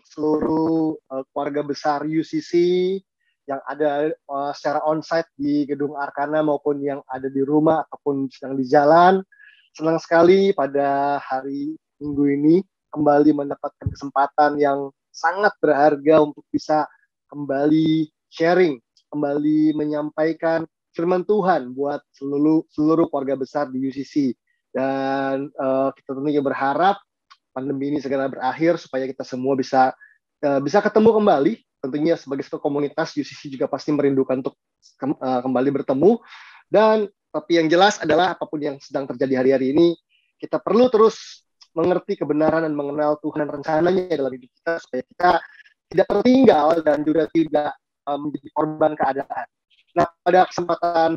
seluruh keluarga besar UCC yang ada secara onsite di Gedung Arkana maupun yang ada di rumah ataupun sedang di jalan. Senang sekali pada hari Minggu ini kembali mendapatkan kesempatan yang sangat berharga untuk bisa kembali sharing, kembali menyampaikan firman Tuhan buat seluruh keluarga besar di UCC. Dan kita tentunya berharap pandemi ini segera berakhir supaya kita semua bisa ketemu kembali. Tentunya sebagai satu komunitas UCC juga pasti merindukan untuk kembali bertemu. Dan tapi yang jelas adalah apapun yang sedang terjadi hari-hari ini, kita perlu terus mengerti kebenaran dan mengenal Tuhan dan rencananya dalam hidup kita supaya kita tidak tertinggal dan juga tidak menjadi korban keadaan. Nah, pada kesempatan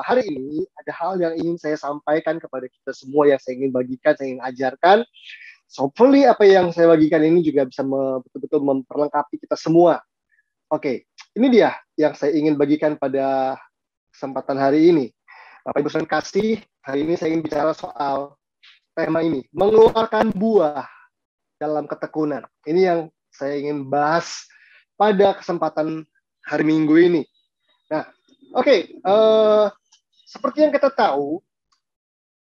hari ini ada hal yang ingin saya sampaikan kepada kita semua, yang saya ingin bagikan, saya ingin ajarkan. So, hopefully apa yang saya bagikan ini juga bisa betul-betul memperlengkapi kita semua. Oke, ini dia yang saya ingin bagikan pada kesempatan hari ini. Bapak Ibu saudara kasih, hari ini saya ingin bicara soal tema ini, mengeluarkan buah dalam ketekunan. Ini yang saya ingin bahas pada kesempatan hari Minggu ini. Nah, oke, seperti yang kita tahu,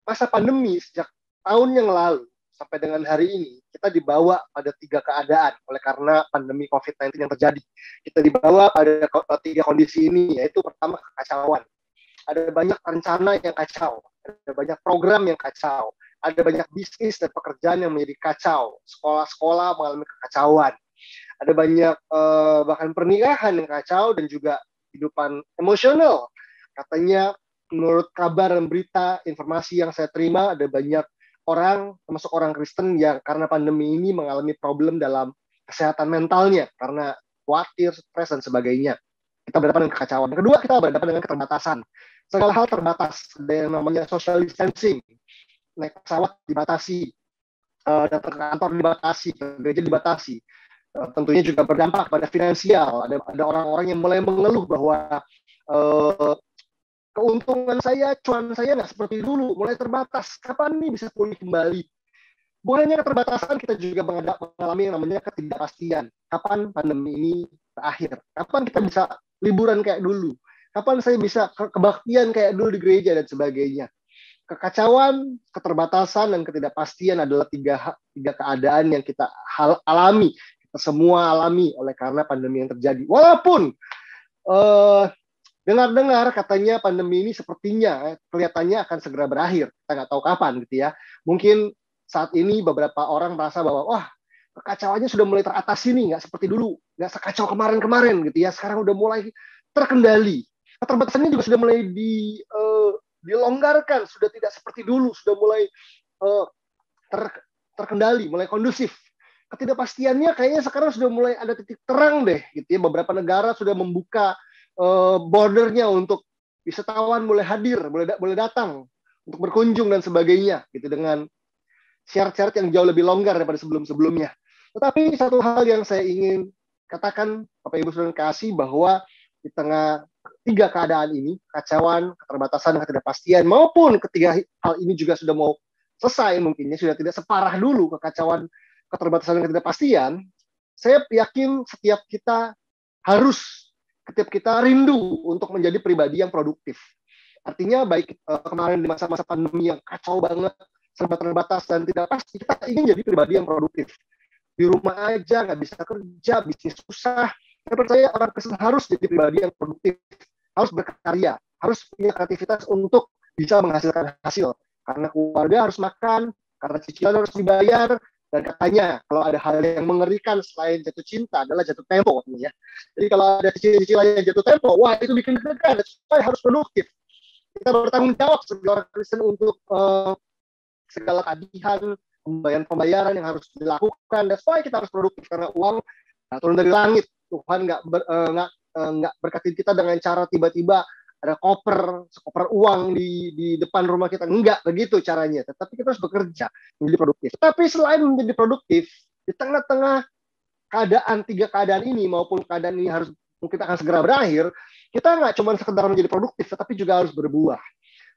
masa pandemi sejak tahun yang lalu sampai dengan hari ini, kita dibawa pada 3 keadaan oleh karena pandemi COVID-19 yang terjadi. Kita dibawa pada 3 kondisi ini, yaitu pertama kekacauan. Ada banyak rencana yang kacau, ada banyak program yang kacau, ada banyak bisnis dan pekerjaan yang menjadi kacau, sekolah-sekolah mengalami kekacauan, ada banyak bahkan pernikahan yang kacau dan juga kehidupan emosional. Katanya menurut kabar dan berita, informasi yang saya terima, ada banyak orang, termasuk orang Kristen yang karena pandemi ini mengalami problem dalam kesehatan mentalnya, karena khawatir, stres, dan sebagainya. Kita berhadapan dengan kekacauan. Kedua, kita berhadapan dengan keterbatasan. Segala hal terbatas. Ada yang namanya social distancing. Naik pesawat dibatasi, datang ke kantor dibatasi, ke gereja dibatasi. Tentunya juga berdampak pada finansial. Ada orang-orang yang mulai mengeluh bahwa keuntungan saya, cuan saya nggak seperti dulu, mulai terbatas. Kapan nih bisa pulih kembali? Bukan hanya keterbatasan, kita juga mengalami yang namanya ketidakpastian. Kapan pandemi ini berakhir? Kapan kita bisa liburan kayak dulu? Kapan saya bisa kebaktian kayak dulu di gereja dan sebagainya? Kekacauan, keterbatasan, dan ketidakpastian adalah tiga keadaan yang kita alami. Kita semua alami oleh karena pandemi yang terjadi. Walaupun dengar-dengar katanya pandemi ini sepertinya kelihatannya akan segera berakhir. Kita nggak tahu kapan gitu ya. Mungkin saat ini beberapa orang merasa bahwa wah, kekacauannya sudah mulai teratasi nih, nggak seperti dulu, nggak sekacau kemarin-kemarin gitu ya. Sekarang udah mulai terkendali. Keterbatasannya juga sudah mulai dilonggarkan, sudah tidak seperti dulu, sudah mulai terkendali, mulai kondusif. Ketidakpastiannya kayaknya sekarang sudah mulai ada titik terang deh, gitu ya. Beberapa negara sudah membuka bordernya untuk wisatawan mulai hadir, boleh datang untuk berkunjung dan sebagainya, gitu, dengan syarat-syarat yang jauh lebih longgar daripada sebelum-sebelumnya. Tetapi satu hal yang saya ingin katakan, Bapak Ibu Saudara kasih, bahwa di tengah 3 keadaan ini, kekacauan, keterbatasan, dan ketidakpastian, maupun ketiga hal ini juga sudah mau selesai, mungkinnya sudah tidak separah dulu kekacauan, keterbatasan, dan ketidakpastian, saya yakin setiap kita rindu untuk menjadi pribadi yang produktif. Artinya baik kemarin di masa-masa pandemi yang kacau banget, serba terbatas dan tidak pasti, kita ingin jadi pribadi yang produktif. Di rumah aja, nggak bisa kerja, bisnis susah. Saya percaya orang Kristen harus jadi pribadi yang produktif, harus berkarya, harus punya kreativitas untuk bisa menghasilkan hasil. Karena keluarga harus makan, karena cicilan harus dibayar, dan katanya kalau ada hal yang mengerikan selain jatuh cinta adalah jatuh tempo. Ya. Jadi kalau ada cicilan yang jatuh tempo, wah itu bikin deg-degan, supaya harus produktif. Kita bertanggung jawab sebagai orang Kristen untuk segala tagihan, pembayaran yang harus dilakukan, dan supaya kita harus produktif karena uang turun dari langit. Tuhan nggak berkati kita dengan cara tiba-tiba ada sekoper uang di depan rumah kita. Enggak begitu caranya. Tetapi kita harus bekerja menjadi produktif. Tapi selain menjadi produktif, di tengah-tengah keadaan 3 keadaan ini maupun keadaan ini mungkin akan segera berakhir, kita nggak cuma sekedar menjadi produktif, tetapi juga harus berbuah.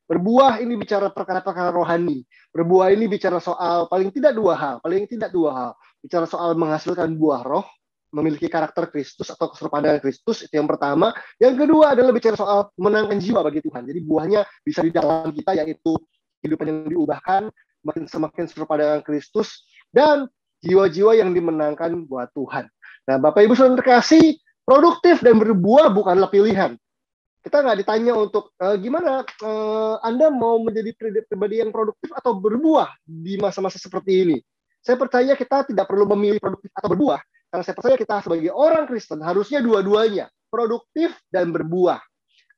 Berbuah ini bicara perkara-perkara rohani. Berbuah ini bicara soal paling tidak dua hal. Bicara soal menghasilkan buah roh, memiliki karakter Kristus atau keserupaan dengan Kristus, itu yang pertama. Yang kedua adalah bicara soal menangkan jiwa bagi Tuhan. Jadi buahnya bisa di dalam kita, yaitu kehidupan yang diubahkan, semakin serupa dengan Kristus, dan jiwa-jiwa yang dimenangkan buat Tuhan. Nah, Bapak Ibu Saudara terkasih, produktif dan berbuah bukanlah pilihan. Kita nggak ditanya untuk gimana Anda mau menjadi pribadi yang produktif atau berbuah di masa-masa seperti ini. Saya percaya kita tidak perlu memilih produktif atau berbuah, karena saya percaya kita sebagai orang Kristen harusnya dua-duanya, produktif dan berbuah.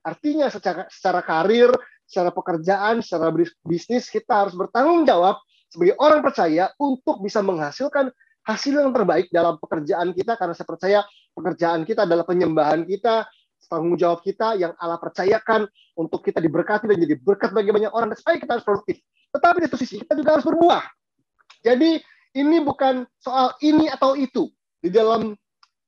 Artinya secara karir, secara pekerjaan, secara bisnis, kita harus bertanggung jawab sebagai orang percaya untuk bisa menghasilkan hasil yang terbaik dalam pekerjaan kita, karena saya percaya pekerjaan kita adalah penyembahan kita, tanggung jawab kita yang Allah percayakan untuk kita diberkati dan jadi berkat bagi banyak orang, dan supaya kita harus produktif. Tetapi di satu sisi kita juga harus berbuah. Jadi ini bukan soal ini atau itu. Di dalam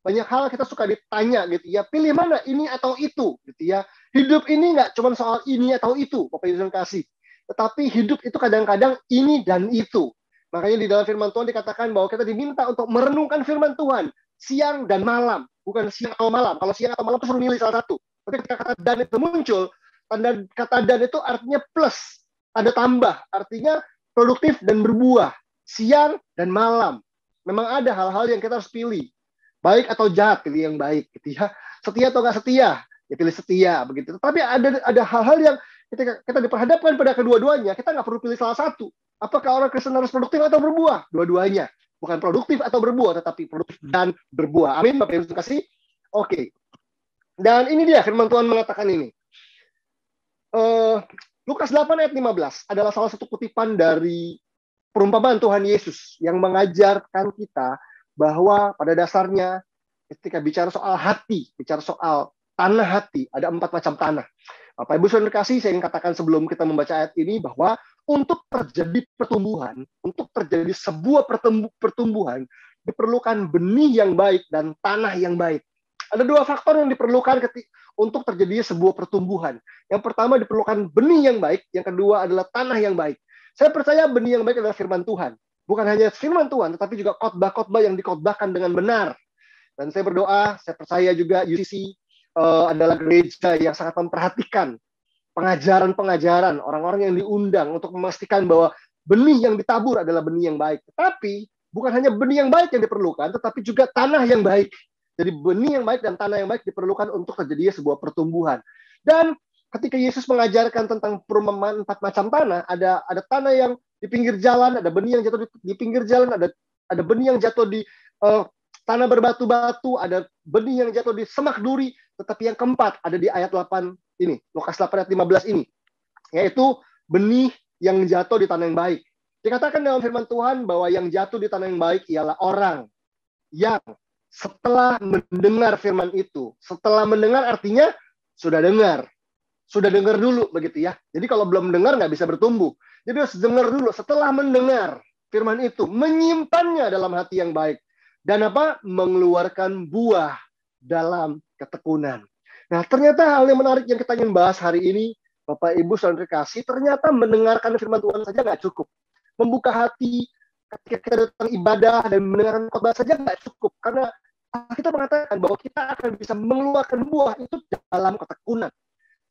banyak hal kita suka ditanya gitu ya, pilih mana ini atau itu gitu ya. Hidup ini nggak cuma soal ini atau itu, Bapak Ibu kasih. Tetapi hidup itu kadang-kadang ini dan itu. Makanya di dalam firman Tuhan dikatakan bahwa kita diminta untuk merenungkan firman Tuhan siang dan malam, bukan siang atau malam. Kalau siang atau malam itu suruh milih salah satu. Tapi ketika kata dan itu muncul, tanda kata dan itu artinya plus, ada tambah, artinya produktif dan berbuah, siang dan malam. Memang ada hal-hal yang kita harus pilih, baik atau jahat, pilih yang baik, gitu ya. Setia atau nggak setia, ya pilih setia, begitu. Tapi ada hal-hal yang ketika kita diperhadapkan pada kedua-duanya, kita nggak perlu pilih salah satu. Apakah orang Kristen harus produktif atau berbuah? Dua-duanya. Bukan produktif atau berbuah, tetapi produktif dan berbuah. Amin, Bapak Ibu kasih. Oke. Dan ini dia firman Tuhan mengatakan ini. Lukas 8 ayat 15 adalah salah satu kutipan dari perumpamaan Tuhan Yesus yang mengajarkan kita bahwa pada dasarnya ketika bicara soal hati, bicara soal tanah hati, ada 4 macam tanah. Bapak Ibu Saudara kasih, saya ingin katakan sebelum kita membaca ayat ini bahwa untuk terjadi pertumbuhan, untuk terjadi sebuah pertumbuhan, diperlukan benih yang baik dan tanah yang baik. Ada 2 faktor yang diperlukan untuk terjadinya sebuah pertumbuhan. Yang pertama diperlukan benih yang baik, yang kedua adalah tanah yang baik. Saya percaya benih yang baik adalah firman Tuhan. Bukan hanya firman Tuhan, tetapi juga khotbah-khotbah yang dikhotbahkan dengan benar. Dan saya berdoa, saya percaya juga UCC adalah gereja yang sangat memperhatikan pengajaran-pengajaran orang-orang yang diundang untuk memastikan bahwa benih yang ditabur adalah benih yang baik. Tetapi bukan hanya benih yang baik yang diperlukan, tetapi juga tanah yang baik. Jadi benih yang baik dan tanah yang baik diperlukan untuk terjadinya sebuah pertumbuhan. Dan ketika Yesus mengajarkan tentang perumpamaan 4 macam tanah, ada tanah yang di pinggir jalan, ada benih yang jatuh di pinggir jalan, ada benih yang jatuh di tanah berbatu-batu, ada benih yang jatuh di semak duri, tetapi yang keempat ada di ayat 8 ini, Lukas 8 ayat 15 ini, yaitu benih yang jatuh di tanah yang baik. Dikatakan dalam firman Tuhan bahwa yang jatuh di tanah yang baik ialah orang yang setelah mendengar firman itu, setelah mendengar artinya sudah dengar dulu begitu ya. Jadi kalau belum dengar nggak bisa bertumbuh. Jadi harus dengar dulu, setelah mendengar firman itu, menyimpannya dalam hati yang baik. Dan apa? Mengeluarkan buah dalam ketekunan. Nah, ternyata hal yang menarik yang kita ingin bahas hari ini, Bapak Ibu Saudara kasih, ternyata mendengarkan firman Tuhan saja nggak cukup. Membuka hati ketika kita datang ibadah dan mendengarkan khotbah saja nggak cukup. Karena kita mengatakan bahwa kita akan bisa mengeluarkan buah itu dalam ketekunan.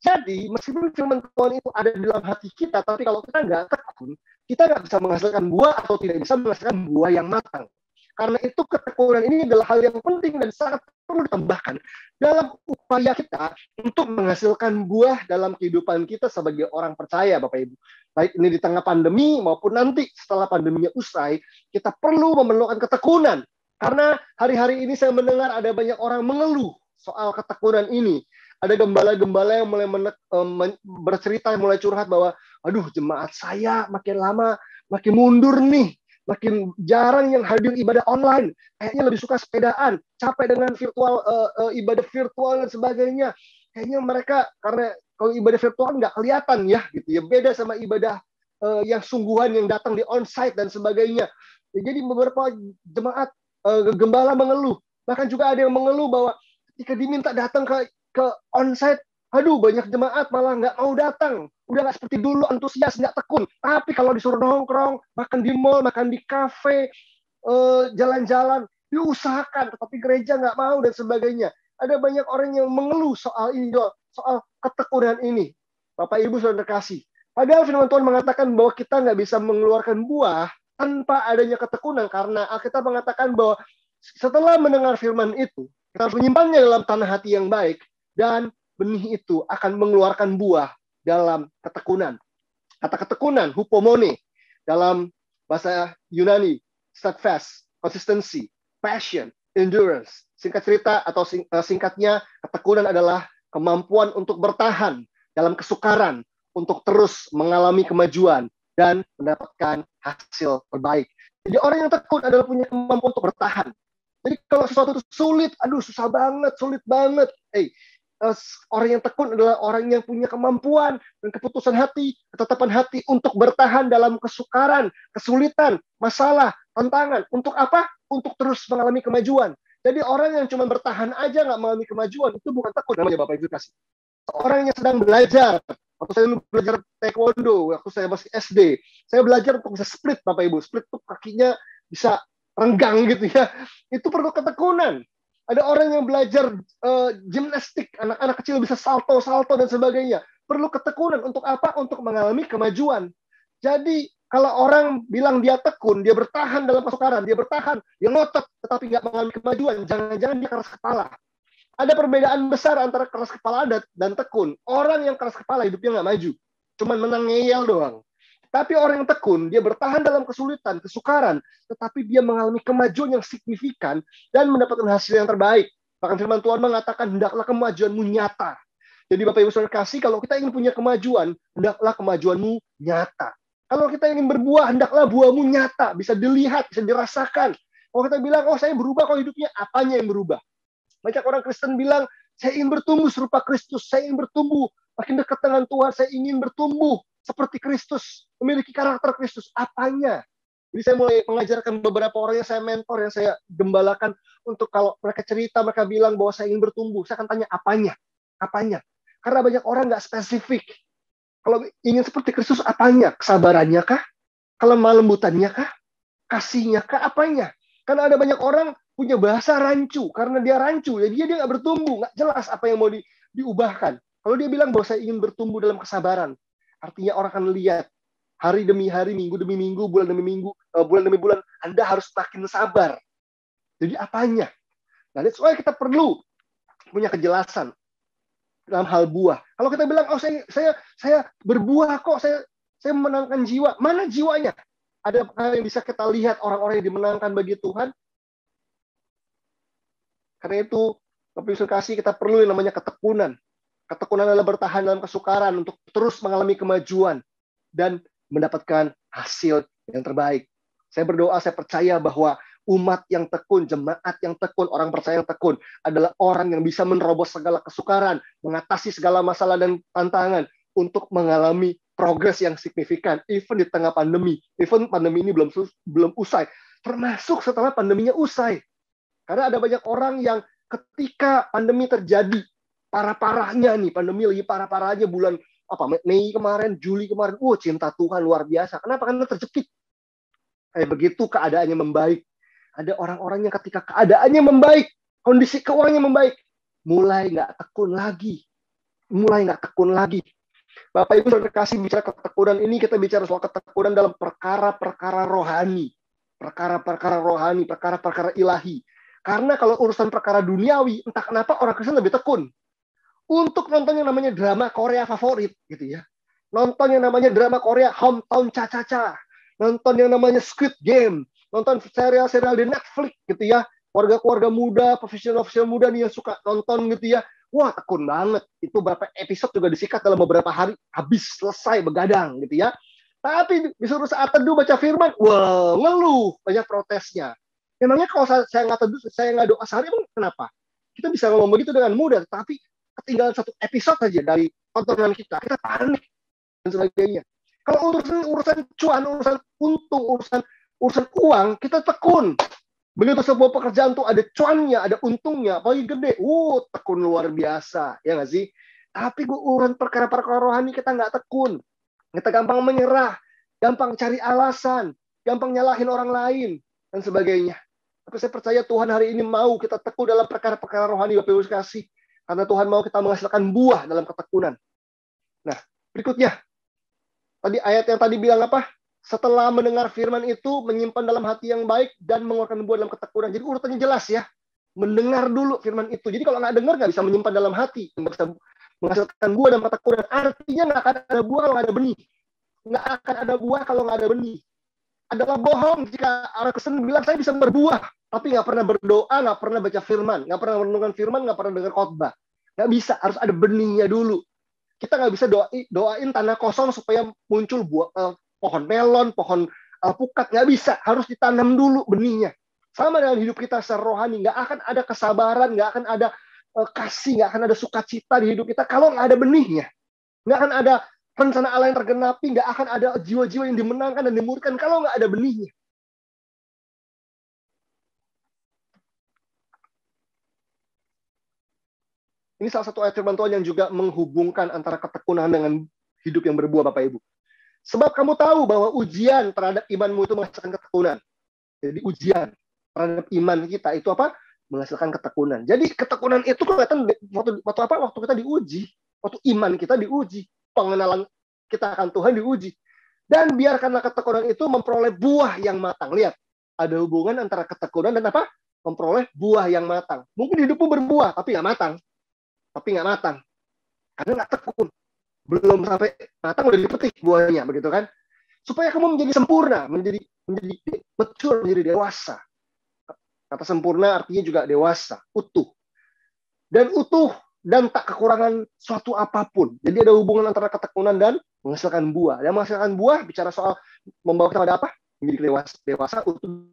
Jadi, meskipun firman Tuhan itu ada di dalam hati kita, tapi kalau kita nggak tekun, kita nggak bisa menghasilkan buah atau tidak bisa menghasilkan buah yang matang. Karena itu ketekunan ini adalah hal yang penting dan sangat perlu ditambahkan dalam upaya kita untuk menghasilkan buah dalam kehidupan kita sebagai orang percaya, Bapak Ibu. Baik ini di tengah pandemi maupun nanti setelah pandeminya usai, kita perlu memerlukan ketekunan. Karena hari-hari ini saya mendengar ada banyak orang mengeluh soal ketekunan ini. Ada gembala-gembala yang mulai bercerita, mulai curhat bahwa, aduh jemaat saya makin lama makin mundur nih. Makin jarang yang hadir ibadah online. Kayaknya lebih suka sepedaan, capek dengan ibadah virtual dan sebagainya. Kayaknya mereka, karena kalau ibadah virtual nggak kelihatan ya, gitu ya. Beda sama ibadah yang sungguhan yang datang di onsite dan sebagainya. Ya, jadi beberapa jemaat gembala mengeluh. Bahkan juga ada yang mengeluh bahwa ketika diminta datang ke onsite, aduh banyak jemaat malah nggak mau datang. udah nggak seperti dulu antusias, nggak tekun. Tapi kalau disuruh nongkrong, makan di mall, makan di kafe, jalan-jalan, diusahakan, tetapi gereja nggak mau dan sebagainya. Ada banyak orang yang mengeluh soal ini, soal ketekunan ini. Bapak Ibu Saudara kasih. Padahal firman Tuhan mengatakan bahwa kita nggak bisa mengeluarkan buah tanpa adanya ketekunan, karena Alkitab mengatakan bahwa setelah mendengar firman itu, kita harus menyimpannya dalam tanah hati yang baik, dan benih itu akan mengeluarkan buah dalam ketekunan. Kata ketekunan, hupomone, dalam bahasa Yunani, steadfast, consistency, passion, endurance. Singkat cerita atau singkatnya, ketekunan adalah kemampuan untuk bertahan dalam kesukaran, untuk terus mengalami kemajuan dan mendapatkan hasil terbaik. Jadi orang yang tekun adalah punya kemampuan untuk bertahan. Jadi kalau sesuatu itu sulit, aduh susah banget, sulit banget. Orang yang tekun adalah orang yang punya kemampuan dan keputusan hati, ketetapan hati untuk bertahan dalam kesukaran, kesulitan, masalah, tantangan. Untuk apa? Untuk terus mengalami kemajuan. Jadi orang yang cuma bertahan aja nggak mengalami kemajuan, itu bukan tekun namanya Bapak Ibu kasih. Orang yang sedang belajar, waktu saya dulu belajar taekwondo, waktu saya masih SD, saya belajar untuk bisa split Bapak Ibu. Split tuh kakinya bisa renggang gitu ya. Itu perlu ketekunan. Ada orang yang belajar gimnastik, anak-anak kecil bisa salto-salto dan sebagainya. Perlu ketekunan untuk apa? Untuk mengalami kemajuan. Jadi kalau orang bilang dia tekun, dia bertahan dalam kesukaran, dia bertahan, dia ngotot, tetapi nggak mengalami kemajuan, jangan-jangan dia keras kepala. Ada perbedaan besar antara keras kepala dan tekun. Orang yang keras kepala hidupnya nggak maju, cuman menang ngeyel doang. Tapi orang yang tekun, dia bertahan dalam kesulitan, kesukaran, tetapi dia mengalami kemajuan yang signifikan dan mendapatkan hasil yang terbaik. Bahkan firman Tuhan mengatakan, hendaklah kemajuanmu nyata. Jadi Bapak Ibu Saudara kasih, kalau kita ingin punya kemajuan, hendaklah kemajuanmu nyata. Kalau kita ingin berbuah, hendaklah buahmu nyata, bisa dilihat, bisa dirasakan. Kalau kita bilang, oh saya berubah kok hidupnya, apanya yang berubah? Banyak orang Kristen bilang, saya ingin bertumbuh serupa Kristus, saya ingin bertumbuh makin dekat dengan Tuhan, saya ingin bertumbuh seperti Kristus, memiliki karakter Kristus. Apanya? Jadi saya mulai mengajarkan beberapa orang yang saya mentor, yang saya gembalakan, untuk kalau mereka cerita, mereka bilang bahwa saya ingin bertumbuh, saya akan tanya apanya? Apanya? Karena banyak orang nggak spesifik. Kalau ingin seperti Kristus, apanya? Kesabarannya kah? Kelemah lembutannya kah? Kasihnya kah? Apanya? Karena ada banyak orang punya bahasa rancu. Karena dia rancu, jadi dia nggak bertumbuh, nggak jelas apa yang mau diubahkan. Kalau dia bilang bahwa saya ingin bertumbuh dalam kesabaran, artinya orang akan lihat hari demi hari, minggu demi minggu, bulan demi minggu, bulan demi bulan, Anda harus makin sabar. Jadi apanya? Nah, that's why kita perlu punya kejelasan dalam hal buah. Kalau kita bilang, oh saya berbuah kok, saya memenangkan jiwa. Mana jiwanya? Ada hal yang bisa kita lihat orang-orang yang dimenangkan bagi Tuhan. Karena itu, Bapak Ibu kasih, kita perlu yang namanya ketekunan. Ketekunan adalah bertahan dalam kesukaran untuk terus mengalami kemajuan dan mendapatkan hasil yang terbaik. Saya berdoa, saya percaya bahwa umat yang tekun, jemaat yang tekun, orang percaya yang tekun adalah orang yang bisa menerobos segala kesukaran, mengatasi segala masalah dan tantangan untuk mengalami progres yang signifikan, even di tengah pandemi. Even pandemi ini belum usai, termasuk setelah pandeminya usai. Karena ada banyak orang yang ketika pandemi terjadi, parah-parahnya nih, pandemi lagi parah-parahnya bulan Mei kemarin, Juli kemarin, cinta Tuhan luar biasa. Kenapa? Karena terjepit. Begitu keadaannya membaik. Ada orang-orang yang ketika keadaannya membaik, kondisi keuangannya membaik, mulai nggak tekun lagi. Bapak Ibu Saudara kasih, bicara ketekunan ini, kita bicara soal ketekunan dalam perkara-perkara rohani. Perkara-perkara rohani, perkara-perkara ilahi. Karena kalau urusan perkara duniawi, entah kenapa orang Kristen lebih tekun. Untuk nonton yang namanya drama Korea favorit, gitu ya. Nonton yang namanya drama Korea Hometown Cha-Cha-Cha. Nonton yang namanya Squid Game. Nonton serial-serial di Netflix, gitu ya. Keluarga-keluarga muda, profesional muda nih yang suka nonton, gitu ya. Wah, tekun banget. Itu beberapa episode juga disikat dalam beberapa hari, habis selesai begadang, gitu ya. Tapi disuruh saat teduh baca firman, wah, ngeluh, banyak protesnya. Memangnya kalau saya nggak teduh, saya nggak doa sehari, emang kenapa? Kita bisa ngomong begitu dengan mudah, tapi ketinggalan satu episode saja dari tontonan kita panik dan sebagainya. Kalau urusan cuan, urusan untung, urusan uang, kita tekun. Begitu sebuah pekerjaan tuh ada cuannya, ada untungnya, apalagi gede, tekun luar biasa, ya nggak sih? Tapi urusan perkara-perkara rohani kita nggak tekun. Kita gampang menyerah, gampang cari alasan, gampang nyalahin orang lain, dan sebagainya. Tapi saya percaya Tuhan hari ini mau kita tekun dalam perkara-perkara rohani, Bapak Ibu kasih. Karena Tuhan mau kita menghasilkan buah dalam ketekunan. Nah, berikutnya. Tadi ayat yang tadi bilang apa? Setelah mendengar firman itu, menyimpan dalam hati yang baik dan mengeluarkan buah dalam ketekunan. Jadi urutannya jelas ya. Mendengar dulu firman itu. Jadi kalau nggak dengar, nggak bisa menyimpan dalam hati. Nggak bisa menghasilkan buah dalam ketekunan. Artinya nggak akan ada buah kalau nggak ada benih. Nggak akan ada buah kalau nggak ada benih. Adalah bohong jika orang Kristen bilang, saya bisa berbuah. Tapi nggak pernah berdoa, nggak pernah baca firman. Nggak pernah merenungkan firman, nggak pernah dengar khotbah. Nggak bisa, harus ada benihnya dulu. Kita nggak bisa doain tanah kosong supaya muncul buah, pohon melon, pohon alpukat. Nggak bisa, harus ditanam dulu benihnya. Sama dengan hidup kita secara rohani, nggak akan ada kesabaran, nggak akan ada kasih, nggak akan ada sukacita di hidup kita kalau nggak ada benihnya. Nggak akan ada rencana Allah yang tergenapi, nggak akan ada jiwa-jiwa yang dimenangkan dan dimurkan kalau nggak ada benihnya. Ini salah satu ayat firman Tuhan yang juga menghubungkan antara ketekunan dengan hidup yang berbuah, Bapak Ibu. Sebab kamu tahu bahwa ujian terhadap imanmu itu menghasilkan ketekunan. Jadi ujian terhadap iman kita itu apa? Menghasilkan ketekunan. Jadi ketekunan itu kelihatan waktu kita diuji, waktu iman kita diuji, pengenalan kita akan Tuhan diuji. Dan biarkanlah ketekunan itu memperoleh buah yang matang. Lihat, ada hubungan antara ketekunan dan apa? Memperoleh buah yang matang. Mungkin hidupmu berbuah, tapi nggak matang. Karena nggak tekun. Belum sampai matang udah dipetik buahnya, begitu kan? Supaya kamu menjadi sempurna, menjadi mature, menjadi dewasa. Kata sempurna artinya juga dewasa, utuh. Dan utuh dan tak kekurangan suatu apapun. Jadi ada hubungan antara ketekunan dan menghasilkan buah. Dan menghasilkan buah bicara soal membawa kita pada apa? Menjadi dewasa, utuh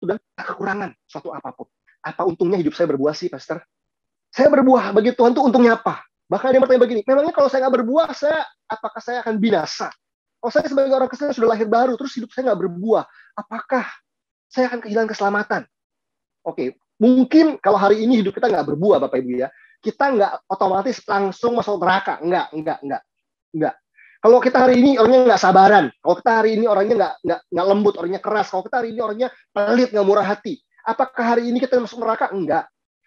dan tak kekurangan suatu apapun. Apa untungnya hidup saya berbuah sih, Pastor? Saya berbuah bagi Tuhan itu untungnya apa? Bahkan ada yang bertanya begini, memangnya kalau saya nggak berbuah, apakah saya akan binasa? Kalau saya sebagai orang Kristen sudah lahir baru, terus hidup saya nggak berbuah, apakah saya akan kehilangan keselamatan? Oke, mungkin kalau hari ini hidup kita nggak berbuah, Bapak Ibu ya, kita nggak otomatis langsung masuk neraka. Enggak. Kalau kita hari ini orangnya nggak sabaran, kalau kita hari ini orangnya nggak lembut, orangnya keras, kalau kita hari ini orangnya pelit, nggak murah hati, apakah hari ini kita masuk neraka? Enggak.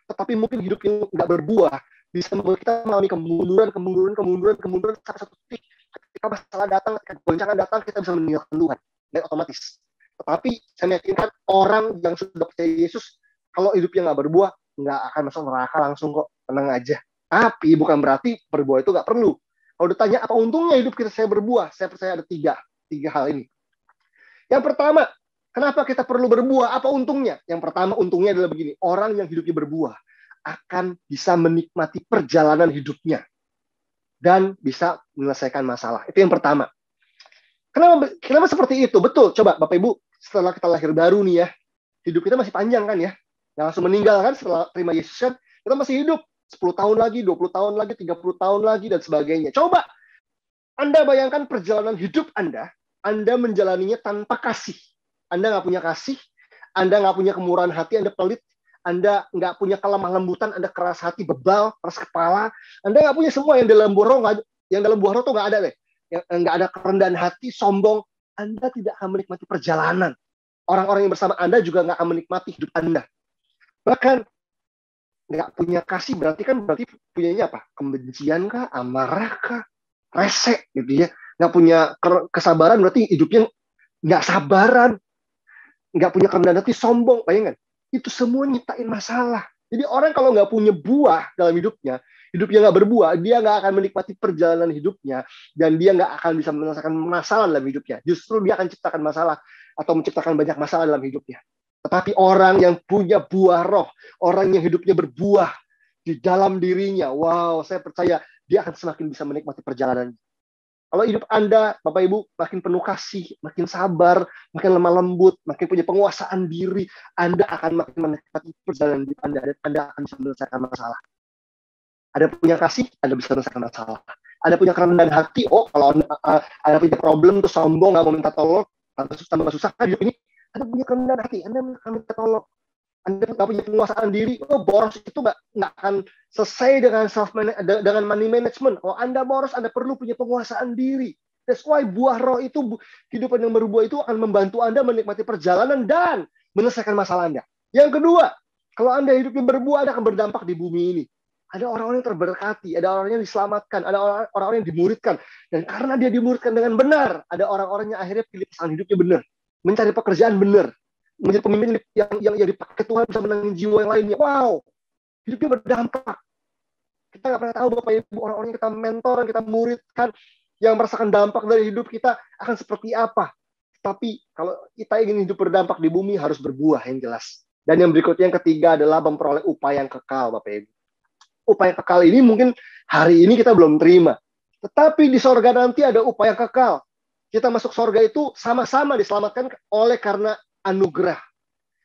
Tetapi mungkin hidup yang nggak berbuah bisa membuat kita mengalami kemunduran sampai satu titik ketika masalah datang, ketika goncangan datang, kita bisa meninggalkan Tuhan dan otomatis. Tetapi saya meyakinkan orang yang sudah percaya Yesus, kalau hidupnya nggak berbuah, nggak akan masuk neraka langsung kok, tenang aja. Tapi bukan berarti berbuah itu nggak perlu. Kalau ditanya apa untungnya hidup kita saya berbuah, saya percaya ada tiga hal ini. Yang pertama, kenapa kita perlu berbuah? Apa untungnya? Yang pertama, untungnya adalah begini. Orang yang hidupnya berbuah akan bisa menikmati perjalanan hidupnya. Dan bisa menyelesaikan masalah. Itu yang pertama. Kenapa seperti itu? Betul. Coba Bapak Ibu, setelah kita lahir baru nih ya, hidup kita masih panjang kan ya? Nggak langsung meninggal kan setelah terima Yesus kan? Kita masih hidup. 10 tahun lagi, 20 tahun lagi, 30 tahun lagi, dan sebagainya. Coba Anda bayangkan perjalanan hidup Anda menjalaninya tanpa kasih. Anda nggak punya kasih, Anda nggak punya kemurahan hati, Anda pelit, Anda nggak punya kelemah lembutan, Anda keras hati, bebal, keras kepala, Anda nggak punya semua yang dalam buah roh, yang dalam buah roh tuh nggak ada deh. Yang nggak ada kerendahan hati, sombong, Anda tidak akan menikmati perjalanan. Orang-orang yang bersama Anda juga nggak akan menikmati hidup Anda. Bahkan nggak punya kasih berarti punyanya apa? Kebencian kah, amarah kah, resek gitu ya. Nggak punya kesabaran berarti hidupnya nggak sabaran. Nggak punya kerendahan hati, sombong, bayangkan. Itu semua nyiptain masalah. Jadi orang kalau nggak punya buah dalam hidupnya nggak berbuah, dia nggak akan menikmati perjalanan hidupnya, dan dia nggak akan bisa menyelesaikan masalah dalam hidupnya. Justru dia akan ciptakan masalah, atau menciptakan banyak masalah dalam hidupnya. Tetapi orang yang punya buah roh, orang yang hidupnya berbuah di dalam dirinya, wow, saya percaya dia akan semakin bisa menikmati perjalanannya. Kalau hidup Anda, Bapak Ibu, makin penuh kasih, makin sabar, makin lemah lembut, makin punya penguasaan diri, Anda akan makin menikmati perjalanan hidup Anda, dan Anda akan bisa menyelesaikan masalah. Anda punya kasih, Anda bisa menyelesaikan masalah. Anda punya kerendahan hati, kalau Anda punya problem, terus sombong, nggak mau minta tolong, tambah susah hidup ini, Anda punya kerendahan hati, Anda akan minta tolong. Anda nggak punya penguasaan diri, boros itu nggak akan selesai dengan money management. Kalau Anda boros, Anda perlu punya penguasaan diri. That's why buah roh itu, kehidupan yang berbuah itu akan membantu Anda menikmati perjalanan dan menyelesaikan masalah Anda. Yang kedua, kalau Anda hidupnya berbuah, Anda akan berdampak di bumi ini. Ada orang-orang yang terberkati, ada orang yang diselamatkan, ada orang-orang yang dimuridkan. Dan karena dia dimuridkan dengan benar, ada orang-orang yang akhirnya pilih pasangan hidupnya benar, mencari pekerjaan benar, menjadi pemimpin yang dipakai Tuhan bisa menangin jiwa yang lainnya. Wow, hidupnya berdampak. Kita nggak pernah tahu Bapak Ibu, orang-orang yang kita mentor, yang kita muridkan, yang merasakan dampak dari hidup kita akan seperti apa. Tapi kalau kita ingin hidup berdampak di bumi, harus berbuah yang jelas. Dan yang berikutnya, yang ketiga adalah memperoleh upaya yang kekal, Bapak Ibu. Upaya kekal ini mungkin hari ini kita belum terima. Tetapi di sorga nanti ada upaya kekal. Kita masuk sorga itu sama-sama diselamatkan oleh karena anugerah.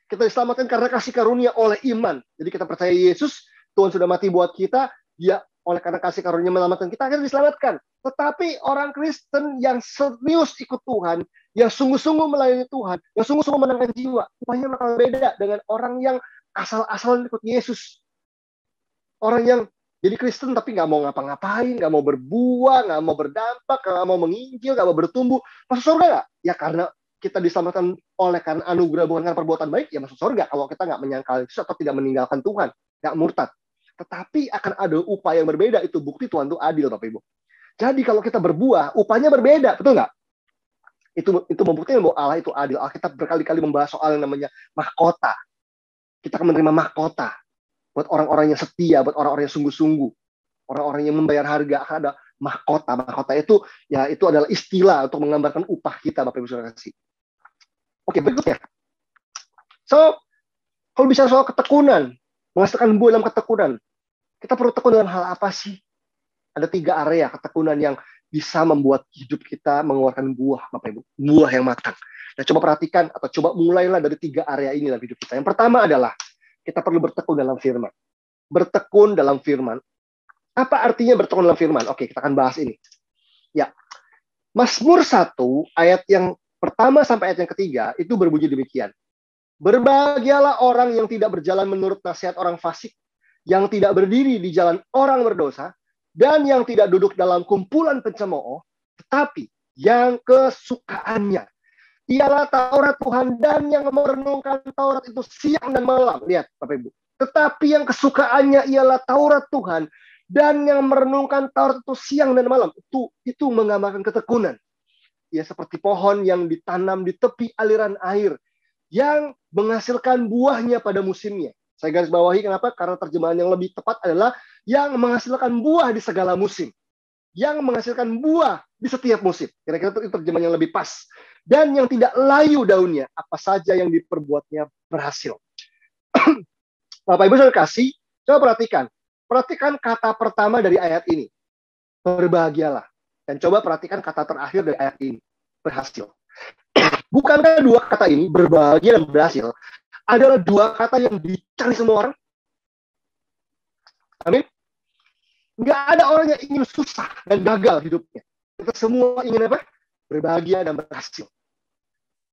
Kita diselamatkan karena kasih karunia oleh iman. Jadi kita percaya Yesus, Tuhan sudah mati buat kita, Dia oleh karena kasih karunia menyelamatkan kita, akhirnya diselamatkan. Tetapi orang Kristen yang serius ikut Tuhan, yang sungguh-sungguh melayani Tuhan, yang sungguh-sungguh menangkan jiwa, upahanya bakal beda dengan orang yang asal-asalan ikut Yesus. Orang yang jadi Kristen tapi nggak mau ngapa-ngapain, nggak mau berbuah, nggak mau berdampak, nggak mau menginjil, nggak mau bertumbuh, masuk surga nggak? Ya karena kita diselamatkan oleh karena anugerah, bukan karena perbuatan baik, ya masuk surga. Kalau kita nggak menyangkal itu atau tidak meninggalkan Tuhan, nggak murtad. Tetapi akan ada upaya yang berbeda, itu bukti Tuhan itu adil, Bapak Ibu. Jadi kalau kita berbuah, upahnya berbeda, betul nggak? Itu membuktikan bahwa Allah itu adil. Alkitab berkali-kali membahas soal yang namanya mahkota. Kita akan menerima mahkota buat orang-orang yang setia, buat orang-orang yang sungguh-sungguh, orang-orang yang membayar harga. Akan ada mahkota. Mahkota itu ya itu adalah istilah untuk menggambarkan upah kita, Bapak Ibu Saudara kasih. Oke, berikutnya. So, kalau bicara soal ketekunan, menghasilkan buah dalam ketekunan, kita perlu tekun dalam hal apa sih? Ada 3 area ketekunan yang bisa membuat hidup kita mengeluarkan buah, Bapak Ibu. Buah yang matang. Nah, coba perhatikan atau coba mulailah dari 3 area ini dalam hidup kita. Yang pertama adalah kita perlu bertekun dalam firman. Bertekun dalam firman. Apa artinya bertekun dalam firman? Oke, kita akan bahas ini. Ya. Mazmur 1 ayat yang pertama sampai ayat yang ketiga itu berbunyi demikian. Berbahagialah orang yang tidak berjalan menurut nasihat orang fasik, yang tidak berdiri di jalan orang berdosa, dan yang tidak duduk dalam kumpulan pencemooh, tetapi yang kesukaannya ialah Taurat Tuhan, dan yang merenungkan Taurat itu siang dan malam. Lihat, Bapak Ibu. Tetapi yang kesukaannya ialah Taurat Tuhan, dan yang merenungkan Taurat itu siang dan malam. Itu menggambarkan ketekunan. Ya, seperti pohon yang ditanam di tepi aliran air, yang menghasilkan buahnya pada musimnya. Saya garis bawahi kenapa? Karena terjemahan yang lebih tepat adalah yang menghasilkan buah di segala musim. Yang menghasilkan buah di setiap musim. Kira-kira itu terjemahan yang lebih pas. Dan yang tidak layu daunnya, apa saja yang diperbuatnya berhasil. Bapak Ibu Saudara kasih, coba perhatikan. Perhatikan kata pertama dari ayat ini. Berbahagialah. Dan coba perhatikan kata terakhir dari ayat ini. Berhasil. Bukankah 2 kata ini, berbahagia dan berhasil, adalah 2 kata yang dicari semua orang? Amin. Nggak ada orang yang ingin susah dan gagal hidupnya. Kita semua ingin apa? Berbahagia dan berhasil.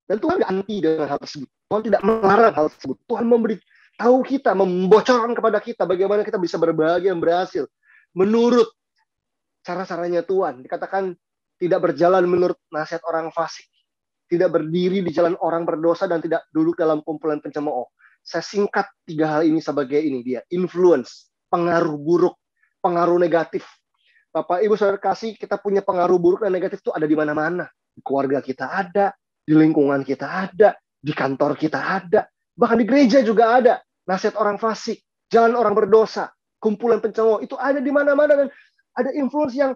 Dan Tuhan nggak anti dengan hal tersebut. Tuhan tidak melarang hal tersebut. Tuhan memberi tahu kita, membocorkan kepada kita bagaimana kita bisa berbahagia dan berhasil. Menurut cara-caranya Tuhan. Dikatakan tidak berjalan menurut nasihat orang fasik. Tidak berdiri di jalan orang berdosa, dan tidak duduk dalam kumpulan pencemooh. Saya singkat 3 hal ini sebagai ini dia. Influence, pengaruh buruk, pengaruh negatif. Bapak Ibu Saudara kasih, kita punya pengaruh buruk dan negatif itu ada di mana-mana. Di keluarga kita ada, di lingkungan kita ada, di kantor kita ada, bahkan di gereja juga ada. Nasihat orang fasik, jalan orang berdosa, kumpulan pencemooh, itu ada di mana-mana, dan ada influence yang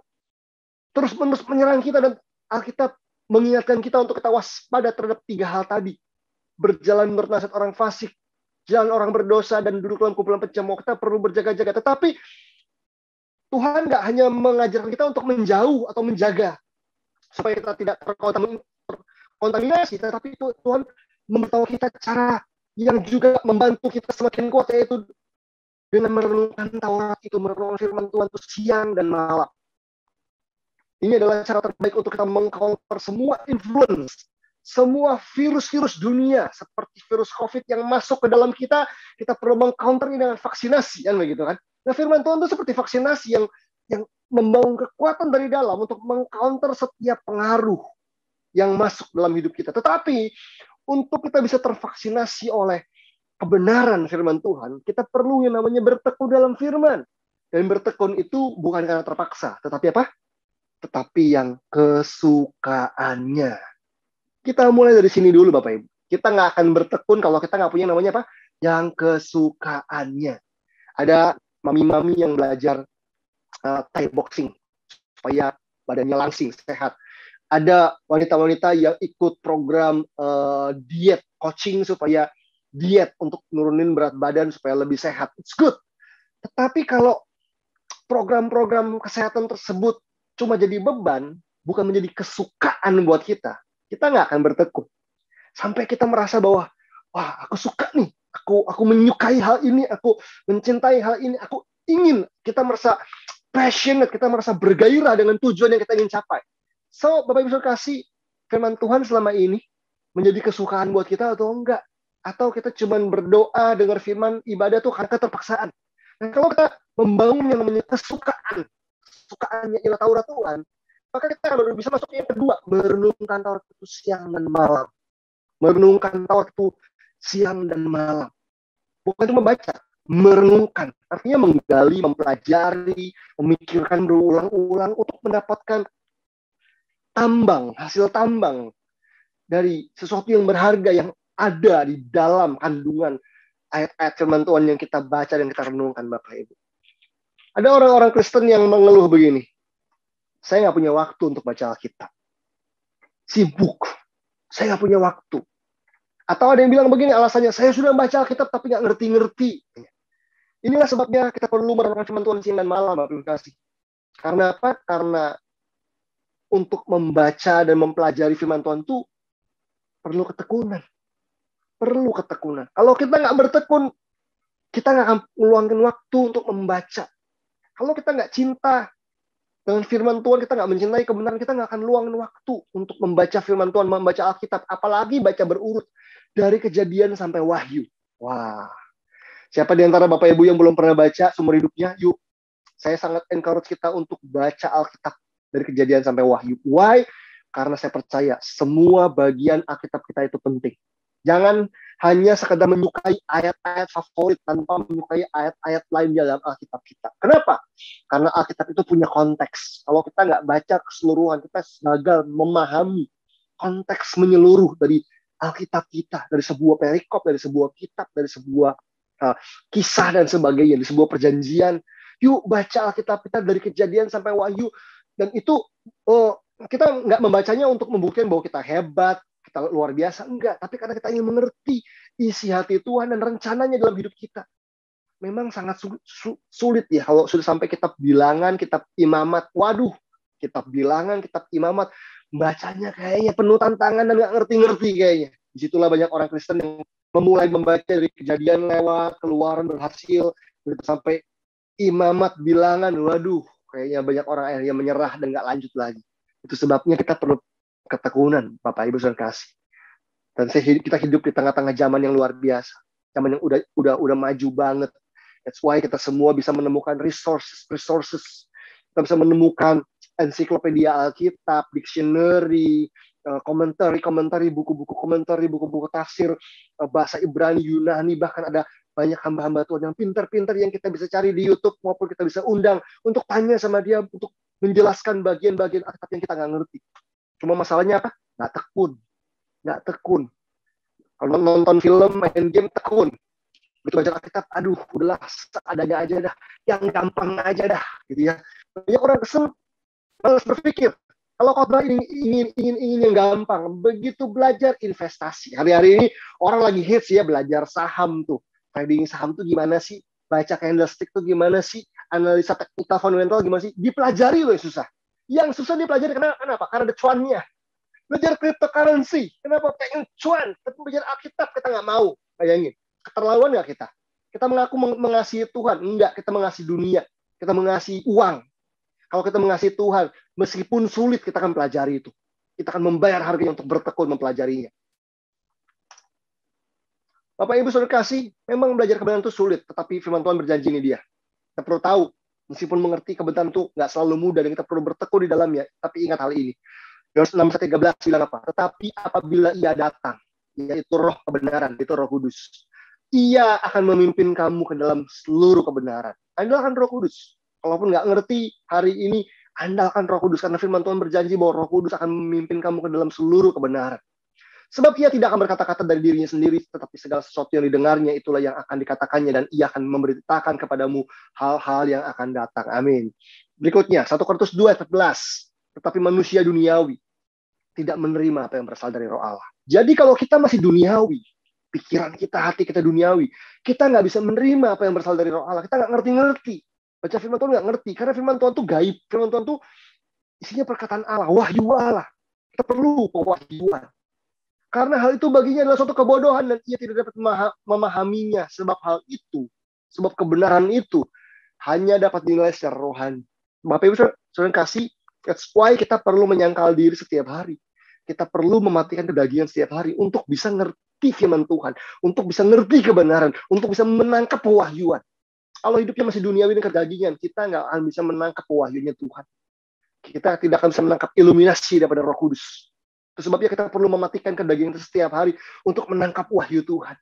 terus-menerus menyerang kita, dan Alkitab mengingatkan kita untuk kita waspada terhadap 3 hal tadi. Berjalan menurut nasihat orang fasik, jalan orang berdosa, dan duduk dalam kumpulan pencemooh. Kita perlu berjaga-jaga. Tetapi Tuhan nggak hanya mengajarkan kita untuk menjauh atau menjaga supaya kita tidak terkontaminasi, tetapi Tuhan memberitahu kita cara yang juga membantu kita semakin kuat, yaitu dengan merenungkan Taurat itu, merenungkan firman Tuhan itu siang dan malam. Ini adalah cara terbaik untuk kita meng-counter semua influence, semua virus-virus dunia seperti virus COVID yang masuk ke dalam kita perlu meng-counter ini dengan vaksinasi, kan begitu kan? Nah, firman Tuhan itu seperti vaksinasi yang membangun kekuatan dari dalam untuk meng-counter setiap pengaruh yang masuk dalam hidup kita. Tetapi untuk kita bisa tervaksinasi oleh kebenaran firman Tuhan, kita perlu yang namanya bertekun dalam firman. Dan bertekun itu bukan karena terpaksa, tetapi apa? Tetapi yang kesukaannya. Kita mulai dari sini dulu, Bapak Ibu. Kita nggak akan bertekun kalau kita nggak punya namanya apa? Yang kesukaannya. Ada mami-mami yang belajar Thai boxing supaya badannya langsing, sehat. Ada wanita-wanita yang ikut program diet, coaching supaya diet untuk nurunin berat badan supaya lebih sehat. It's good. Tetapi kalau program-program kesehatan tersebut cuma jadi beban, bukan menjadi kesukaan buat kita nggak akan bertekun. Sampai kita merasa bahwa, wah, aku suka nih, aku menyukai hal ini, aku mencintai hal ini, aku ingin, kita merasa passionate, kita merasa bergairah dengan tujuan yang kita ingin capai. So, Bapak Ibu kasih firman Tuhan selama ini menjadi kesukaan buat kita atau enggak? Atau kita cuma berdoa, dengar firman, ibadah tuh karena keterpaksaan. Dan kalau kita membangun yang namanya kesukaannya ialah Taurat Tuhan, maka kita baru bisa masuk yang kedua, merenungkan Taurat itu siang dan malam. Merenungkan Taurat itu siang dan malam. Bukan cuma baca, merenungkan. Artinya menggali, mempelajari, memikirkan berulang-ulang untuk mendapatkan hasil tambang dari sesuatu yang berharga yang ada di dalam kandungan ayat-ayat firman Tuhan yang kita baca dan kita renungkan, Bapak Ibu. Ada orang-orang Kristen yang mengeluh begini, saya nggak punya waktu untuk baca Alkitab. Sibuk. Saya nggak punya waktu. Atau ada yang bilang begini alasannya, saya sudah baca Alkitab tapi nggak ngerti-ngerti. Inilah sebabnya kita perlu merenungkan firman Tuhan siang dan malam, Bapak kasih. Karena apa? Karena untuk membaca dan mempelajari firman Tuhan itu perlu ketekunan. Perlu ketekunan. Kalau kita nggak bertekun, kita nggak akan meluangkan waktu untuk membaca. Kalau kita nggak cinta dengan firman Tuhan, kita nggak mencintai kebenaran, kita nggak akan luangin waktu untuk membaca firman Tuhan, membaca Alkitab, apalagi baca berurut dari Kejadian sampai Wahyu. Wah, siapa di antara Bapak Ibu yang belum pernah baca seumur hidupnya? Yuk, saya sangat encourage kita untuk baca Alkitab dari Kejadian sampai Wahyu. Why? Karena saya percaya semua bagian Alkitab kita itu penting. Jangan hanya sekedar menyukai ayat-ayat favorit tanpa menyukai ayat-ayat lain di dalam Alkitab kita. Kenapa? Karena Alkitab itu punya konteks. Kalau kita nggak baca keseluruhan, kita gagal memahami konteks menyeluruh dari Alkitab kita, dari sebuah perikop, dari sebuah kitab, dari sebuah kisah dan sebagainya, dari sebuah perjanjian. Yuk baca Alkitab kita dari Kejadian sampai Wahyu. Dan itu kita nggak membacanya untuk membuktikan bahwa kita hebat, kita luar biasa, enggak. Tapi karena kita ingin mengerti isi hati Tuhan dan rencananya dalam hidup kita. Memang sangat sulit ya kalau sudah sampai kitab bilangan, kitab imamat. Waduh, kitab bilangan, kitab imamat. Bacanya kayaknya penuh tantangan dan nggak ngerti-ngerti kayaknya. Disitulah banyak orang Kristen yang memulai membaca dari Kejadian lewat, Keluaran berhasil, sampai imamat bilangan. Waduh, kayaknya banyak orang akhirnya menyerah dan nggak lanjut lagi. Itu sebabnya kita perlu ketekunan, Bapak Ibu saudara kasih. Dan kita hidup di tengah-tengah zaman yang luar biasa, zaman yang udah maju banget. That's why kita semua bisa menemukan resources. Kita bisa menemukan ensiklopedia Alkitab, dictionary, komentari, buku-buku tafsir, bahasa Ibrani, Yunani, bahkan ada banyak hamba-hamba Tuhan yang pintar-pintar yang kita bisa cari di YouTube maupun kita bisa undang untuk tanya sama dia untuk menjelaskan bagian-bagian Alkitab yang kita nggak ngerti. Cuma masalahnya apa? Nggak tekun. Kalau nonton film, main game, tekun. Begitu baca Alkitab, aduh, udahlah, seadanya aja dah. Yang gampang aja dah. Gitu ya. Banyak orang kesel, malas berpikir. Kalau khotbah ingin yang gampang. Begitu belajar investasi. Hari-hari ini orang lagi hits ya belajar saham tuh. Trading saham tuh gimana sih? Baca candlestick tuh gimana sih? Analisa teknikal fundamental gimana sih? Dipelajari loh susah. Yang susah dipelajari kenapa? Karena ada cuannya. Belajar cryptocurrency. Kenapa pengen cuan? Tapi belajar Alkitab kita nggak mau. Bayangin. Keterlaluan nggak kita? Kita mengaku mengasihi Tuhan. Enggak, kita mengasihi dunia. Kita mengasihi uang. Kalau kita mengasihi Tuhan, meskipun sulit kita akan pelajari itu. kita akan membayar harganya untuk bertekun mempelajarinya. Bapak Ibu Saudara kasih, memang belajar kebenaran itu sulit, tetapi firman Tuhan berjanji ini dia. Kita perlu tahu, meskipun mengerti kebenaran itu nggak selalu mudah dan kita perlu bertekun di dalamnya, tapi ingat hal ini. Yohanes 6:13 bilang apa? Tetapi apabila ia datang, yaitu roh kebenaran, itu Roh Kudus, ia akan memimpin kamu ke dalam seluruh kebenaran. Andalkan Roh Kudus. Kalaupun nggak ngerti hari ini, andalkan Roh Kudus. Karena firman Tuhan berjanji bahwa Roh Kudus akan memimpin kamu ke dalam seluruh kebenaran. Sebab ia tidak akan berkata-kata dari dirinya sendiri, tetapi segala sesuatu yang didengarnya itulah yang akan dikatakannya, dan ia akan memberitakan kepadamu hal-hal yang akan datang. Amin. Berikutnya, 1 Korintus 2:14. Tetapi manusia duniawi tidak menerima apa yang berasal dari Roh Allah. Jadi kalau kita masih duniawi, pikiran kita, hati kita duniawi, kita nggak bisa menerima apa yang berasal dari Roh Allah. Kita nggak ngerti-ngerti. Baca firman Tuhan nggak ngerti. Karena firman Tuhan itu gaib. Firman Tuhan itu isinya perkataan Allah, wahyu Allah. Kita perlu pewahyuan. Karena hal itu baginya adalah suatu kebodohan dan ia tidak dapat memahaminya. Sebab hal itu, sebab kebenaran itu hanya dapat dinilai secara rohani. Bapak Ibu Saudara kasih, that's why kita perlu menyangkal diri setiap hari. Kita perlu mematikan kedagingan setiap hari untuk bisa ngerti firman Tuhan, untuk bisa ngerti kebenaran, untuk bisa menangkap pewahyuan. Kalau hidupnya masih duniawi dan kedagingan, kita nggak akan bisa menangkap pewahyunya Tuhan. Kita tidak akan bisa menangkap iluminasi daripada Roh Kudus. Itu sebabnya kita perlu mematikan kedagingan setiap hari untuk menangkap wahyu Tuhan.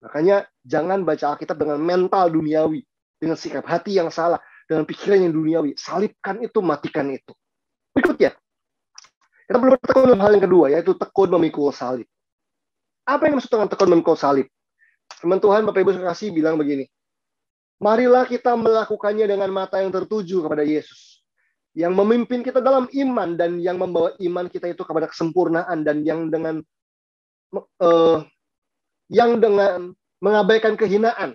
Makanya jangan baca Alkitab dengan mental duniawi, dengan sikap hati yang salah, dengan pikiran yang duniawi. Salibkan itu, matikan itu. Berikutnya, kita perlu bertekun dalam hal yang kedua, yaitu tekun memikul salib. Apa yang dimaksud dengan tekun memikul salib? Firman Tuhan, Bapak Ibu kasih bilang begini, marilah kita melakukannya dengan mata yang tertuju kepada Yesus, yang memimpin kita dalam iman dan yang membawa iman kita itu kepada kesempurnaan, dan yang dengan mengabaikan kehinaan.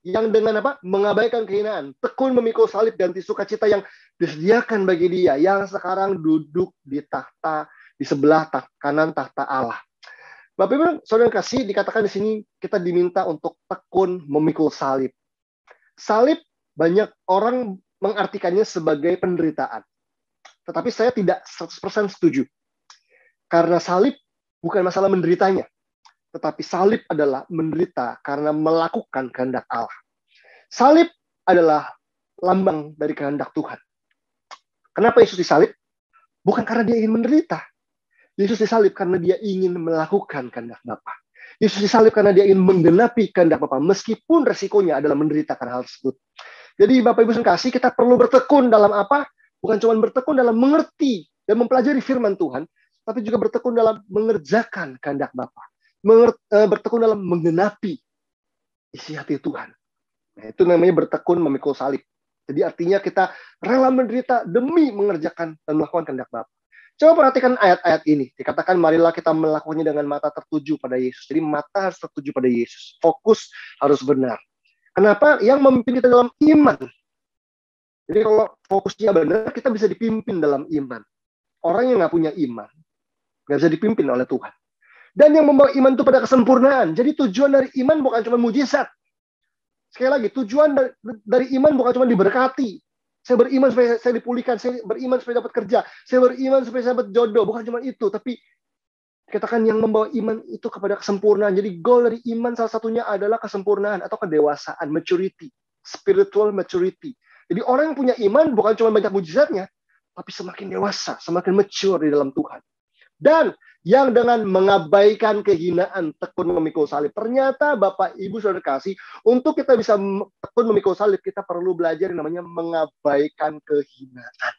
Yang dengan apa? Mengabaikan kehinaan. Tekun memikul salib ganti sukacita yang disediakan bagi dia, yang sekarang duduk di tahta, di sebelah kanan tahta Allah. Bapak Ibu Saudara kasih, dikatakan di sini kita diminta untuk tekun memikul salib. Salib banyak orang mengartikannya sebagai penderitaan. Tetapi saya tidak 100% setuju. Karena salib bukan masalah menderitanya. Tetapi salib adalah menderita karena melakukan kehendak Allah. Salib adalah lambang dari kehendak Tuhan. Kenapa Yesus disalib? Bukan karena dia ingin menderita. Yesus disalib karena dia ingin melakukan kehendak Bapa. Yesus disalib karena dia ingin menggenapi kehendak Bapa, meskipun resikonya adalah menderitakan hal tersebut. Jadi Bapak Ibu kasih, kita perlu bertekun dalam apa? Bukan cuma bertekun dalam mengerti dan mempelajari firman Tuhan, tapi juga bertekun dalam mengerjakan kehendak Bapa. Bertekun dalam menggenapi isi hati Tuhan. Nah, itu namanya bertekun memikul salib. Jadi artinya kita rela menderita demi mengerjakan dan melakukan kehendak Bapa. Coba perhatikan ayat-ayat ini. Dikatakan marilah kita melakukannya dengan mata tertuju pada Yesus. Jadi mata harus tertuju pada Yesus. Fokus harus benar. Kenapa? Yang memimpin kita dalam iman. Jadi kalau fokusnya benar, kita bisa dipimpin dalam iman. Orang yang nggak punya iman, nggak bisa dipimpin oleh Tuhan. Dan yang membawa iman itu pada kesempurnaan. Jadi tujuan dari iman bukan cuma mujizat. Sekali lagi, tujuan dari iman bukan cuma diberkati. Saya beriman supaya saya dipulihkan, saya beriman supaya dapat kerja, saya beriman supaya saya dapat jodoh. Bukan cuma itu, tapi katakan yang membawa iman itu kepada kesempurnaan. Jadi goal dari iman salah satunya adalah kesempurnaan atau kedewasaan, maturity, spiritual maturity. Jadi orang yang punya iman bukan cuma banyak mujizatnya, tapi semakin dewasa, semakin mature di dalam Tuhan. Dan yang dengan mengabaikan kehinaan tekun memikul salib. Ternyata Bapak Ibu Saudara kasih, untuk kita bisa tekun memikul salib, kita perlu belajar yang namanya mengabaikan kehinaan.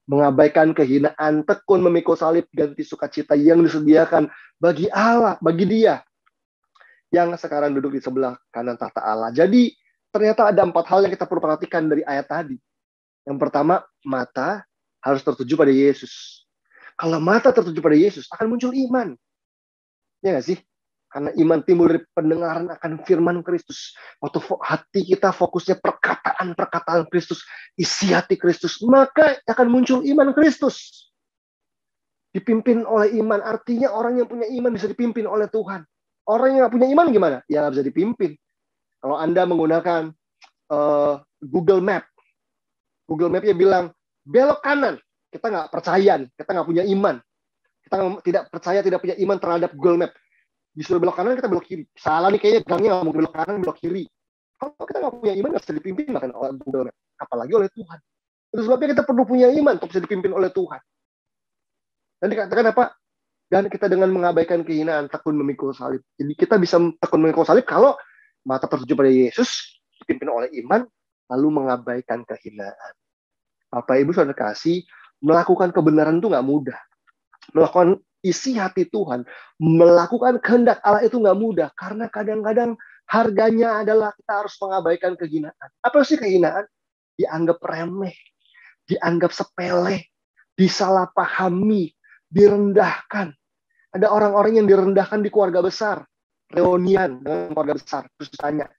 Mengabaikan kehinaan, tekun memikul salib, ganti sukacita yang disediakan bagi Allah, bagi Dia yang sekarang duduk di sebelah kanan tahta Allah. Jadi ternyata ada 4 hal yang kita perlu perhatikan dari ayat tadi. Yang pertama, mata harus tertuju pada Yesus. Kalau mata tertuju pada Yesus, akan muncul iman. Ya nggak sih? Karena iman timbul dari pendengaran akan firman Kristus. Waktu hati kita fokusnya perkataan-perkataan Kristus, isi hati Kristus, maka akan muncul iman Kristus. Dipimpin oleh iman, artinya orang yang punya iman bisa dipimpin oleh Tuhan. Orang yang nggak punya iman gimana? Ya nggak bisa dipimpin. Kalau Anda menggunakan Google Map, Google Map-nya bilang, belok kanan. Kita nggak percaya, kita nggak punya iman. Kita tidak percaya, tidak punya iman terhadap Google Map. Disuruh belok kanan, kita belok kiri. Salah nih kayaknya, gangnya nggak mau belok kanan, belok kiri. Kalau kita nggak punya iman, nggak bisa dipimpin bahkan oleh Google Map. Apalagi oleh Tuhan. Itu sebabnya kita perlu punya iman untuk bisa dipimpin oleh Tuhan. Dan dikatakan apa? Dan kita dengan mengabaikan kehinaan, tekun memikul salib. Jadi kita bisa tekun memikul salib kalau mata tertuju pada Yesus, dipimpin oleh iman, lalu mengabaikan kehinaan. Bapak Ibu Saudara kasih, melakukan kebenaran itu nggak mudah. Melakukan isi hati Tuhan, melakukan kehendak Allah itu nggak mudah. Karena kadang-kadang harganya adalah kita harus mengabaikan kehinaan. Apa sih kehinaan? Dianggap remeh, dianggap sepele, disalahpahami, direndahkan. Ada orang-orang yang direndahkan di keluarga besar. Reunian dengan keluarga besar. Terus tanya,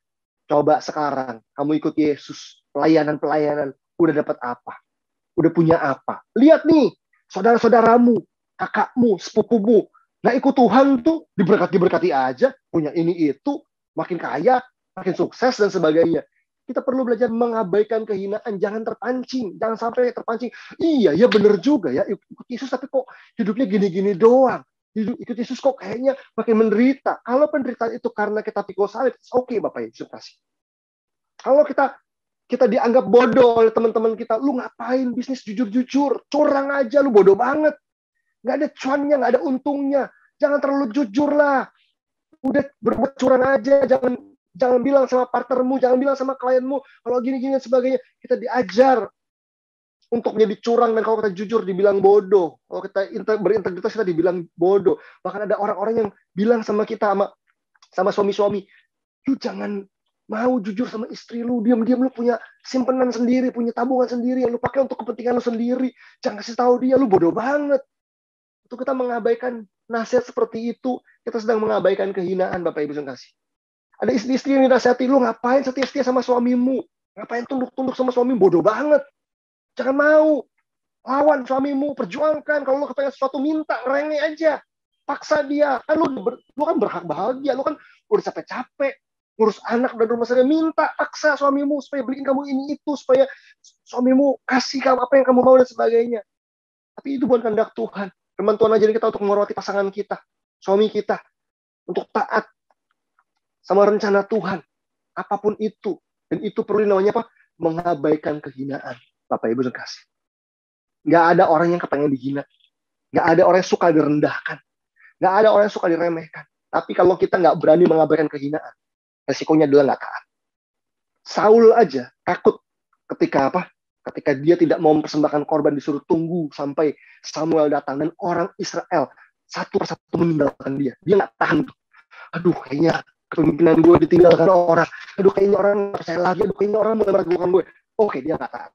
coba sekarang kamu ikut Yesus. Pelayanan-pelayanan. Udah dapat apa? Udah punya apa? Lihat nih, saudara-saudaramu, kakakmu, sepupumu. Nah ikut Tuhan tuh diberkati-berkati aja. Punya ini itu. Makin kaya, makin sukses dan sebagainya. Kita perlu belajar mengabaikan kehinaan. Jangan terpancing. Jangan sampai terpancing. Iya, ya bener juga ya. Ikut Yesus tapi kok hidupnya gini-gini doang. Ikut Yesus kok kayaknya makin menderita. Kalau penderitaan itu karena kita pikul salib, oke Bapak Yesus kasih. Kalau kita dianggap bodoh oleh teman-teman kita, lu ngapain bisnis jujur-jujur, curang aja, lu bodoh banget. Nggak ada cuannya, nggak ada untungnya. Jangan terlalu jujur lah. Udah berbuat curang aja, jangan bilang sama partnermu, jangan bilang sama klienmu, kalau gini-gini dan sebagainya. Kita diajar untuk menjadi curang, dan kalau kita jujur dibilang bodoh. Kalau kita berintegritas kita dibilang bodoh. Bahkan ada orang-orang yang bilang sama kita, sama suami-suami, lu jangan mau jujur sama istri lu, diam-diam lu punya simpenan sendiri, punya tabungan sendiri yang lu pakai untuk kepentingan lu sendiri. Jangan kasih tahu dia, lu bodoh banget. Itu kita mengabaikan nasihat seperti itu, kita sedang mengabaikan kehinaan, Bapak Ibu yang kasih. Ada istri-istri yang dinasihati, lu ngapain setia-setia sama suamimu? Ngapain tunduk-tunduk sama suamimu? Bodoh banget. Jangan mau. Lawan suamimu, perjuangkan. Kalau lu kepengen sesuatu, minta, renge aja. Paksa dia. Kan lu kan berhak bahagia. Lu kan udah capek-capek. Ngurus anak dan rumah tangga. Minta, paksa suamimu supaya beliin kamu ini itu. Supaya suamimu kasih kamu apa yang kamu mau dan sebagainya. Tapi itu bukan kehendak Tuhan. Firman Tuhan ajarin kita untuk menghormati pasangan kita. Suami kita. Untuk taat sama rencana Tuhan. Apapun itu. Dan itu perlu namanya apa? Mengabaikan kehinaan. Bapak Ibu kasih. Nggak ada orang yang kepengen dihina. Nggak ada orang yang suka direndahkan. Nggak ada orang yang suka diremehkan. Tapi kalau kita nggak berani mengabaikan kehinaan, resikonya adalah nggak taat. Saul aja takut ketika apa? Ketika dia tidak mau mempersembahkan korban, disuruh tunggu sampai Samuel datang, dan orang Israel satu persatu meninggalkan dia. Dia nggak tahan. Aduh, kayaknya kepemimpinan gue ditinggalkan orang. Aduh, kayaknya orang nggak percaya lagi. Aduh, kayaknya orang mulai meragukan gue. Oke, dia nggak tahan.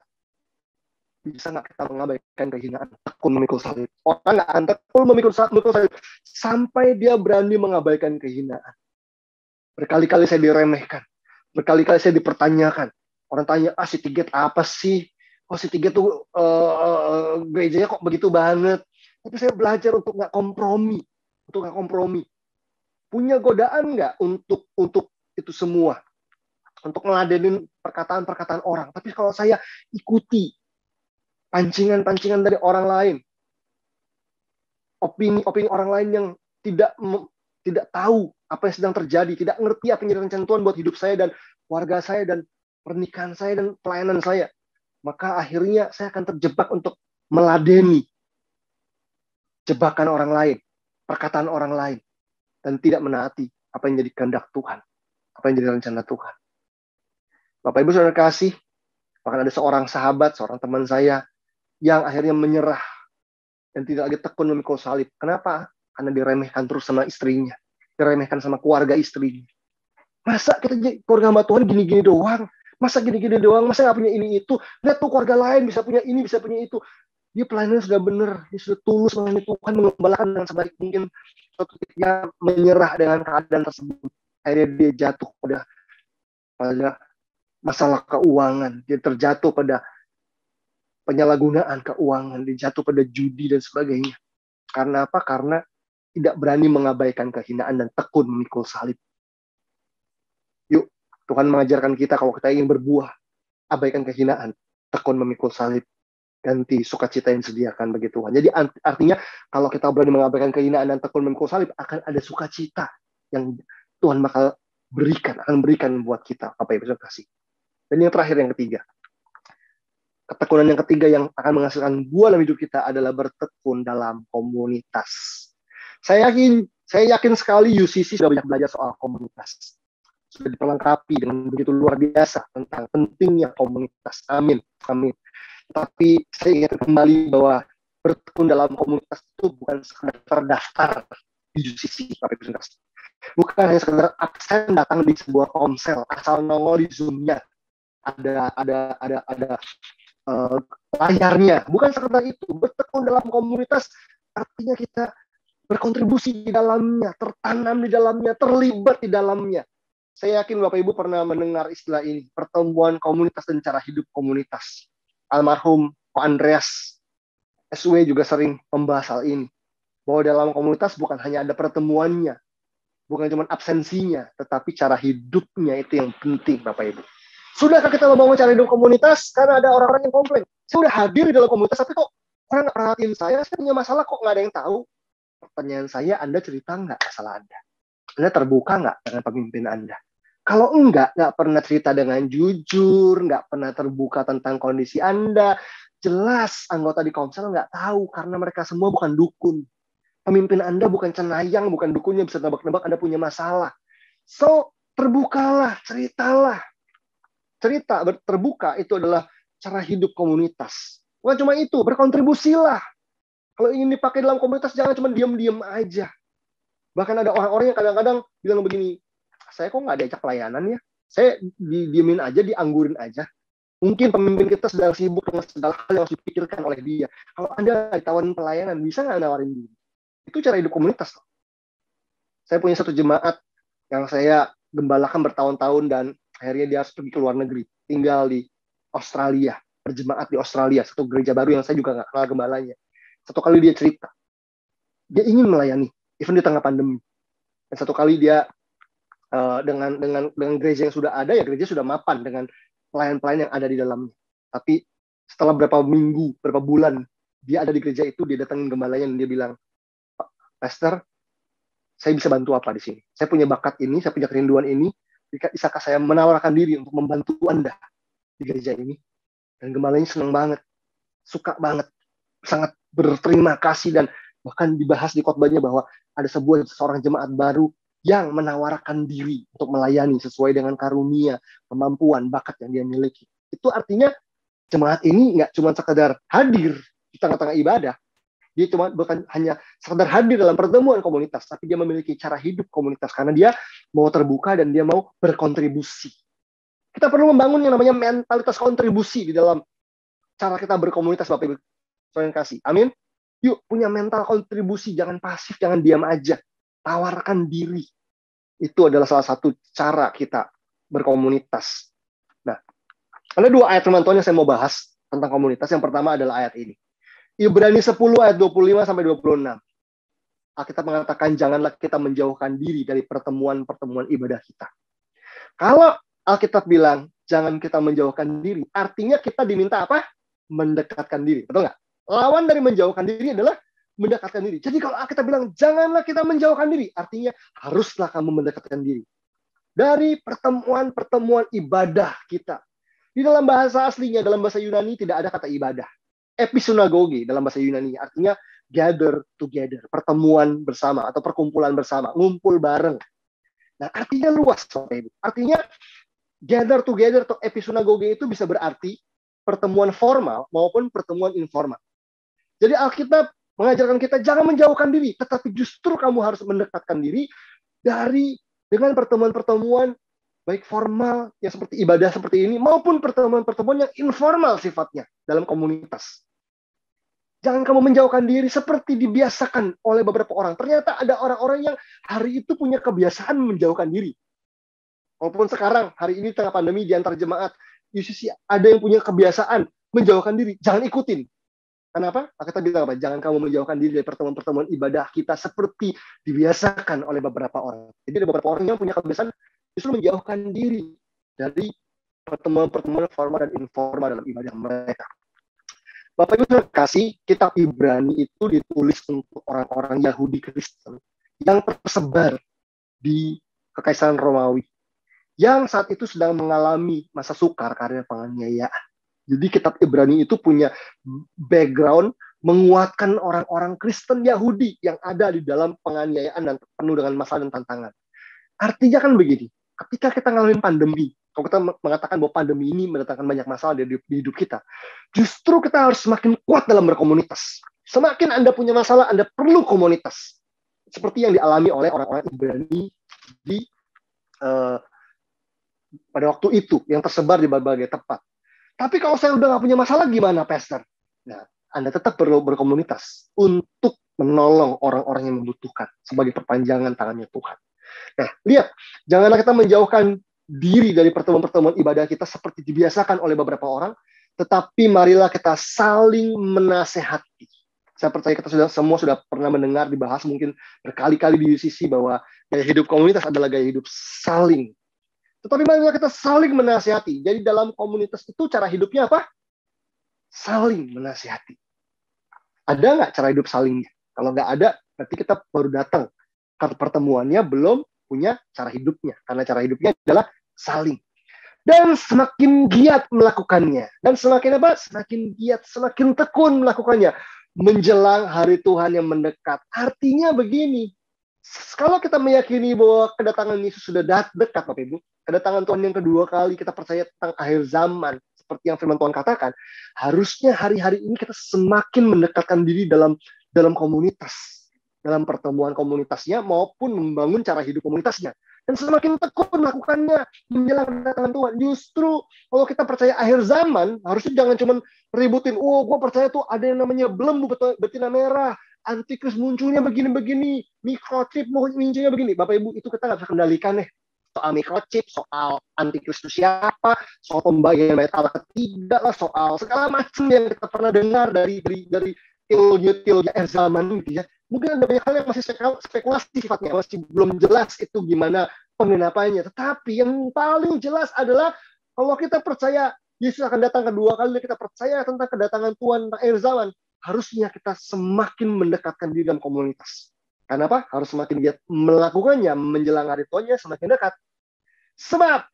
Bisa nggak kita mengabaikan kehinaan? Tekun memikul salib. Orang nggak akan tekun memikul salib sampai dia berani mengabaikan kehinaan. Berkali-kali saya diremehkan. Berkali-kali saya dipertanyakan. Orang tanya, si Tiget apa sih? Si Tiget tuh gerejanya kok begitu banget. Tapi saya belajar untuk nggak kompromi. Untuk nggak kompromi. Punya godaan nggak untuk itu semua? Untuk ngeladenin perkataan-perkataan orang. Tapi kalau saya ikuti pancingan-pancingan dari orang lain, opini orang lain yang tidak tahu apa yang sedang terjadi, tidak ngerti apa yang jadi rencana Tuhan buat hidup saya dan keluarga saya dan pernikahan saya dan pelayanan saya, maka akhirnya saya akan terjebak untuk meladeni jebakan orang lain, perkataan orang lain, dan tidak menaati apa yang jadi kehendak Tuhan, apa yang jadi rencana Tuhan. Bapak Ibu Saudara kasih, bahkan ada seorang sahabat, seorang teman saya yang akhirnya menyerah dan tidak lagi tekun memikul salib. Kenapa? Karena diremehkan terus sama istrinya, diremehkan sama keluarga istrinya. Masa kita keluarga sama Tuhan gini-gini doang? Masa gini-gini doang? Masa nggak punya ini itu? Lihat tuh keluarga lain bisa punya ini, bisa punya itu. Dia pelayanannya sudah benar, dia sudah tulus melayani Tuhan, mengembalakan dengan sebaik mungkin. Suatu ketika menyerah dengan keadaan tersebut, akhirnya dia jatuh pada masalah keuangan, dia terjatuh pada penyalahgunaan keuangan, dia jatuh pada judi dan sebagainya. Karena apa? Karena tidak berani mengabaikan kehinaan dan tekun memikul salib. Yuk, Tuhan mengajarkan kita kalau kita ingin berbuah, abaikan kehinaan, tekun memikul salib. ganti sukacita yang disediakan bagi Tuhan. Jadi artinya kalau kita berani mengabaikan kehinaan dan tekun memikul salib, akan ada sukacita yang Tuhan bakal akan berikan buat kita, Bapak Ibu kasih. Dan yang terakhir, yang ketiga, ketekunan yang ketiga yang akan menghasilkan buah dalam hidup kita adalah bertekun dalam komunitas. Saya yakin sekali UCC sudah banyak belajar soal komunitas. Sudah diperlengkapi dengan begitu luar biasa tentang pentingnya komunitas. Amin. Amin. Tapi saya ingat kembali bahwa bertekun dalam komunitas itu bukan sekedar terdaftar di UCC, Bapak Ibu. Bukan hanya sekedar absen datang di sebuah komsel asal nongol di Zoom-nya ada layarnya. Bukan sekedar itu. Bertekun dalam komunitas artinya kita berkontribusi di dalamnya, tertanam di dalamnya, terlibat di dalamnya. Saya yakin Bapak Ibu pernah mendengar istilah ini, pertemuan komunitas dan cara hidup komunitas. Almarhum Pak Andreas SW juga sering membahas hal ini. Bahwa dalam komunitas bukan hanya ada pertemuannya, bukan cuma absensinya, tetapi cara hidupnya itu yang penting, Bapak Ibu. Sudahkah kita membangun cara hidup komunitas? Karena ada orang-orang yang komplain. Saya sudah hadir di dalam komunitas, tapi kok orang nggak perhatiin saya punya masalah kok nggak ada yang tahu. Pertanyaan saya, Anda cerita nggak masalah Anda? Anda terbuka nggak dengan pemimpin Anda? Kalau nggak pernah cerita dengan jujur, nggak pernah terbuka tentang kondisi Anda, jelas anggota di komsel nggak tahu, karena mereka semua bukan dukun. Pemimpin Anda bukan cenayang, bukan dukun yang bisa nebak-nebak Anda punya masalah. So, terbukalah, ceritalah. Cerita terbuka itu adalah cara hidup komunitas. Bukan cuma itu, berkontribusilah. Kalau ingin dipakai dalam komunitas, jangan cuma diam-diam aja. Bahkan ada orang-orang yang kadang-kadang bilang begini, saya kok nggak diajak pelayanan ya? Saya diemin aja, dianggurin aja. Mungkin pemimpin kita sedang sibuk dengan segala hal yang harus dipikirkan oleh dia. Kalau Anda ditawarin pelayanan, bisa nggak nawarin diri? Itu cara hidup komunitas. Saya punya satu jemaat yang saya gembalakan bertahun-tahun dan akhirnya dia harus pergi ke luar negeri. Tinggal di Australia. Berjemaat di Australia. Satu gereja baru yang saya juga nggak kenal gembalanya. Satu kali dia cerita. Dia ingin melayani. Even di tengah pandemi. Dan satu kali dia dengan gereja yang sudah ada, ya gereja sudah mapan dengan pelayan-pelayan yang ada di dalamnya. Tapi setelah berapa minggu, berapa bulan, dia ada di gereja itu, dia datangin gembalanya dan dia bilang, Pastor, saya bisa bantu apa di sini? Saya punya bakat ini, saya punya kerinduan ini, bisakah saya menawarkan diri untuk membantu Anda di gereja ini? Dan gembalanya senang banget, suka banget, sangat berterima kasih, dan bahkan dibahas di khotbahnya bahwa ada seorang jemaat baru yang menawarkan diri untuk melayani sesuai dengan karunia, kemampuan, bakat yang dia miliki. Itu artinya jemaat ini nggak cuma sekedar hadir di tengah-tengah ibadah, dia bukan hanya sekedar hadir dalam pertemuan komunitas, tapi dia memiliki cara hidup komunitas karena dia mau terbuka dan dia mau berkontribusi. Kita perlu membangun yang namanya mentalitas kontribusi di dalam cara kita berkomunitas, Bapak Ibu. Saya kasih. Amin. Yuk, punya mental kontribusi, jangan pasif, jangan diam aja. Tawarkan diri. Itu adalah salah satu cara kita berkomunitas. Nah, ada dua ayat firman Tuhan yang saya mau bahas tentang komunitas. Yang pertama adalah ayat ini. Ibrani 10 ayat 25 sampai 26. Alkitab mengatakan janganlah kita menjauhkan diri dari pertemuan-pertemuan ibadah kita. Kalau Alkitab bilang jangan kita menjauhkan diri, artinya kita diminta apa? Mendekatkan diri. Betul nggak? Lawan dari menjauhkan diri adalah mendekatkan diri. Jadi kalau Alkitab bilang janganlah kita menjauhkan diri, artinya haruslah kamu mendekatkan diri. Dari pertemuan-pertemuan ibadah kita. Di dalam bahasa aslinya, dalam bahasa Yunani tidak ada kata ibadah. Episinagoge dalam bahasa Yunani artinya gather together, pertemuan bersama atau perkumpulan bersama, ngumpul bareng. Nah, artinya luas, Bapak Ibu. Artinya gather together atau episinagoge itu bisa berarti pertemuan formal maupun pertemuan informal. Jadi Alkitab mengajarkan kita jangan menjauhkan diri, tetapi justru kamu harus mendekatkan diri dengan pertemuan-pertemuan baik formal yang seperti ibadah seperti ini maupun pertemuan-pertemuan yang informal sifatnya dalam komunitas. Jangan kamu menjauhkan diri seperti dibiasakan oleh beberapa orang. Ternyata ada orang-orang yang hari itu punya kebiasaan menjauhkan diri. Walaupun sekarang, hari ini tengah pandemi di antar jemaat, UCC ada yang punya kebiasaan menjauhkan diri. Jangan ikutin. Kenapa? Kita bilang apa? Jangan kamu menjauhkan diri dari pertemuan-pertemuan ibadah kita seperti dibiasakan oleh beberapa orang. Jadi ada beberapa orang yang punya kebiasaan justru menjauhkan diri dari pertemuan-pertemuan formal dan informal dalam ibadah mereka. Bapak Ibu terima kasih, kitab Ibrani itu ditulis untuk orang-orang Yahudi Kristen yang tersebar di Kekaisaran Romawi, yang saat itu sedang mengalami masa sukar karena penganiayaan. Jadi kitab Ibrani itu punya background menguatkan orang-orang Kristen Yahudi yang ada di dalam penganiayaan dan penuh dengan masalah dan tantangan. Artinya kan begini, ketika kita ngalamin pandemi, kalau kita mengatakan bahwa pandemi ini mendatangkan banyak masalah di hidup kita, justru kita harus semakin kuat dalam berkomunitas. Semakin Anda punya masalah, Anda perlu komunitas. Seperti yang dialami oleh orang-orang Ibrani di pada waktu itu, yang tersebar di berbagai tempat. Tapi kalau saya udah nggak punya masalah, gimana, Pastor? Nah, Anda tetap perlu berkomunitas untuk menolong orang-orang yang membutuhkan sebagai perpanjangan tangannya Tuhan. Nah, lihat, janganlah kita menjauhkan diri dari pertemuan-pertemuan ibadah kita seperti dibiasakan oleh beberapa orang, tetapi marilah kita saling menasehati. Saya percaya kita semua sudah pernah mendengar, dibahas mungkin berkali-kali di UCC bahwa gaya hidup komunitas adalah gaya hidup saling. Tetapi marilah kita saling menasehati. Jadi dalam komunitas itu cara hidupnya apa? Saling menasehati. Ada nggak cara hidup salingnya? Kalau nggak ada, berarti kita baru datang. Karena pertemuannya belum punya cara hidupnya. Karena cara hidupnya adalah saling. Dan semakin giat melakukannya. Dan semakin apa? Semakin giat, semakin tekun melakukannya. Menjelang hari Tuhan yang mendekat. Artinya begini. Kalau kita meyakini bahwa kedatangan Yesus sudah dekat, Bapak Ibu. Kedatangan Tuhan yang kedua kali, kita percaya tentang akhir zaman. Seperti yang firman Tuhan katakan. Harusnya hari-hari ini kita semakin mendekatkan diri dalam komunitas. Dalam pertemuan komunitasnya maupun membangun cara hidup komunitasnya. Dan semakin tekun melakukannya menjelang kedatangan Tuhan. Justru kalau kita percaya akhir zaman, harusnya jangan cuma ributin, oh gue percaya tuh ada yang namanya belenggu betina merah, antikris munculnya begini-begini, microchip munculnya begini. Bapak Ibu, itu kita nggak bisa kendalikan nih. Soal microchip, soal antikris itu siapa, soal pembagian bait Allah ketiga lah, soal segala macam yang kita pernah dengar dari teologi akhir zaman gitu ya. Mungkin ada banyak hal yang masih spekulasi sifatnya, masih belum jelas itu gimana penggenapannya. Tetapi yang paling jelas adalah kalau kita percaya Yesus akan datang kedua kali, kita percaya tentang kedatangan Tuhan akhir zaman, harusnya kita semakin mendekatkan diri dalam komunitas. Karena apa? Harus semakin giat melakukannya menjelang hari Tuhannya semakin dekat. Sebab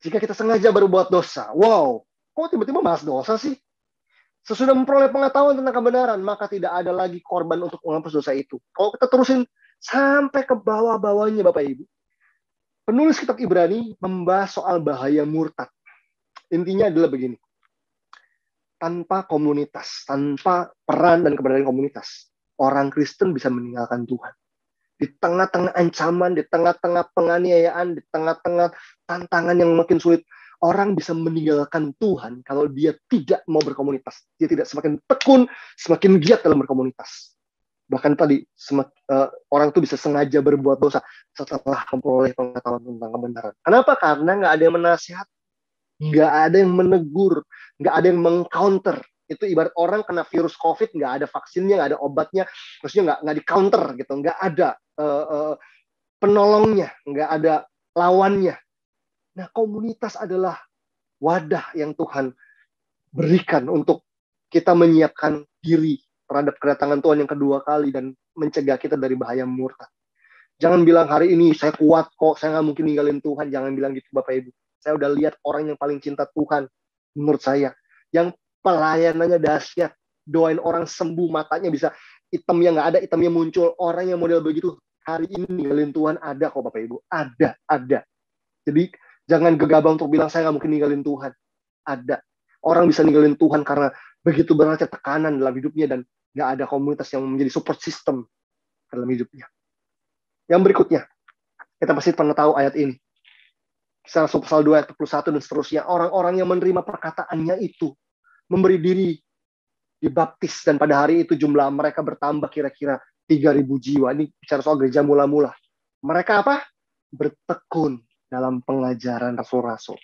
jika kita sengaja berbuat dosa, wow, kok tiba-tiba bahas dosa sih? Sesudah memperoleh pengetahuan tentang kebenaran, maka tidak ada lagi korban untuk menghapus dosa itu. Kalau kita terusin sampai ke bawah-bawahnya, Bapak Ibu, penulis kitab Ibrani membahas soal bahaya murtad. Intinya adalah begini. Tanpa komunitas, tanpa peran dan keberadaan komunitas, orang Kristen bisa meninggalkan Tuhan. Di tengah-tengah ancaman, di tengah-tengah penganiayaan, di tengah-tengah tantangan yang makin sulit, orang bisa meninggalkan Tuhan kalau dia tidak mau berkomunitas. Dia tidak semakin tekun, semakin giat dalam berkomunitas. Bahkan tadi, orang itu bisa sengaja berbuat dosa setelah memperoleh pengetahuan tentang kebenaran. Kenapa? Karena nggak ada yang menasihat, nggak ada yang menegur, nggak ada yang meng-counter. Itu ibarat orang kena virus COVID, nggak ada vaksinnya, nggak ada obatnya, maksudnya nggak di-counter gitu, nggak ada penolongnya, nggak ada lawannya. Nah, komunitas adalah wadah yang Tuhan berikan untuk kita menyiapkan diri terhadap kedatangan Tuhan yang kedua kali dan mencegah kita dari bahaya murtad. Jangan bilang hari ini saya kuat kok, saya nggak mungkin ninggalin Tuhan. Jangan bilang gitu Bapak Ibu. Saya udah lihat orang yang paling cinta Tuhan menurut saya, yang pelayanannya dahsyat, doain orang sembuh, matanya bisa hitamnya nggak ada, hitamnya muncul. Orang yang model begitu hari ini ninggalin Tuhan ada kok Bapak Ibu, ada. Jadi jangan gegabah untuk bilang saya nggak mungkin ninggalin Tuhan. Ada. Orang bisa ninggalin Tuhan karena begitu banyaknya tekanan dalam hidupnya dan nggak ada komunitas yang menjadi support system dalam hidupnya. Yang berikutnya, kita pasti pernah tahu ayat ini. Kisah Rasul pasal 2 ayat 41 dan seterusnya. Orang-orang yang menerima perkataannya itu memberi diri dibaptis dan pada hari itu jumlah mereka bertambah kira-kira 3.000 jiwa. Ini bicara soal gereja mula-mula. Mereka apa? Bertekun dalam pengajaran rasul-rasul.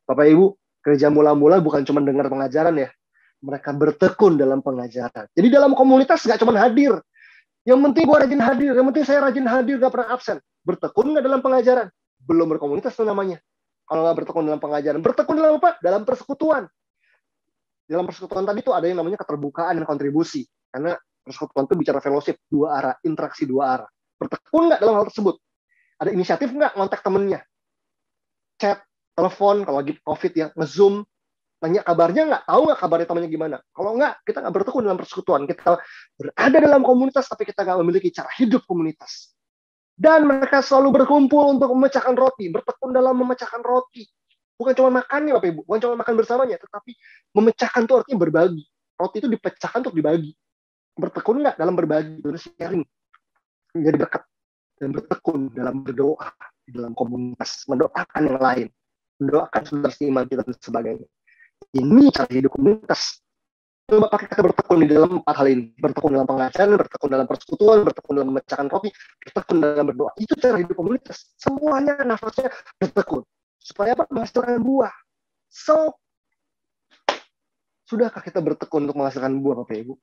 Bapak Ibu, gereja mula-mula bukan cuma dengar pengajaran ya. Mereka bertekun dalam pengajaran. Jadi dalam komunitas nggak cuma hadir. Yang penting gue rajin hadir. Yang penting saya rajin hadir, nggak pernah absen. Bertekun nggak dalam pengajaran? Belum berkomunitas itu namanya. Kalau nggak bertekun dalam pengajaran. Bertekun dalam apa? Dalam persekutuan. Dalam persekutuan tadi tuh ada yang namanya keterbukaan dan kontribusi. Karena persekutuan itu bicara fellowship, dua arah, interaksi dua arah. Bertekun nggak dalam hal tersebut? Ada inisiatif nggak ngontak temennya? Chat, telepon, kalau lagi COVID ya, nge-zoom, tanya kabarnya nggak? Tahu nggak kabarnya temannya gimana? Kalau nggak, kita nggak bertekun dalam persekutuan. Kita berada dalam komunitas, tapi kita nggak memiliki cara hidup komunitas. Dan mereka selalu berkumpul untuk memecahkan roti, bertekun dalam memecahkan roti. Bukan cuma makannya, Bapak Ibu, bukan cuma makan bersamanya, tetapi memecahkan itu artinya berbagi. Roti itu dipecahkan untuk dibagi. Bertekun nggak dalam berbagi, sharing, menjadi berkat, dan bertekun dalam berdoa, dalam komunitas, mendoakan yang lain, mendoakan saudara seiman kita dan sebagainya. Ini cara hidup komunitas. Coba pakai kata bertekun di dalam 4 hal ini. Bertekun dalam pengajaran, bertekun dalam persekutuan, bertekun dalam memecahkan roti, bertekun dalam berdoa. Itu cara hidup komunitas. Semuanya nafasnya bertekun. Supaya apa? Menghasilkan buah. So, sudahkah kita bertekun untuk menghasilkan buah, Bapak Ibu?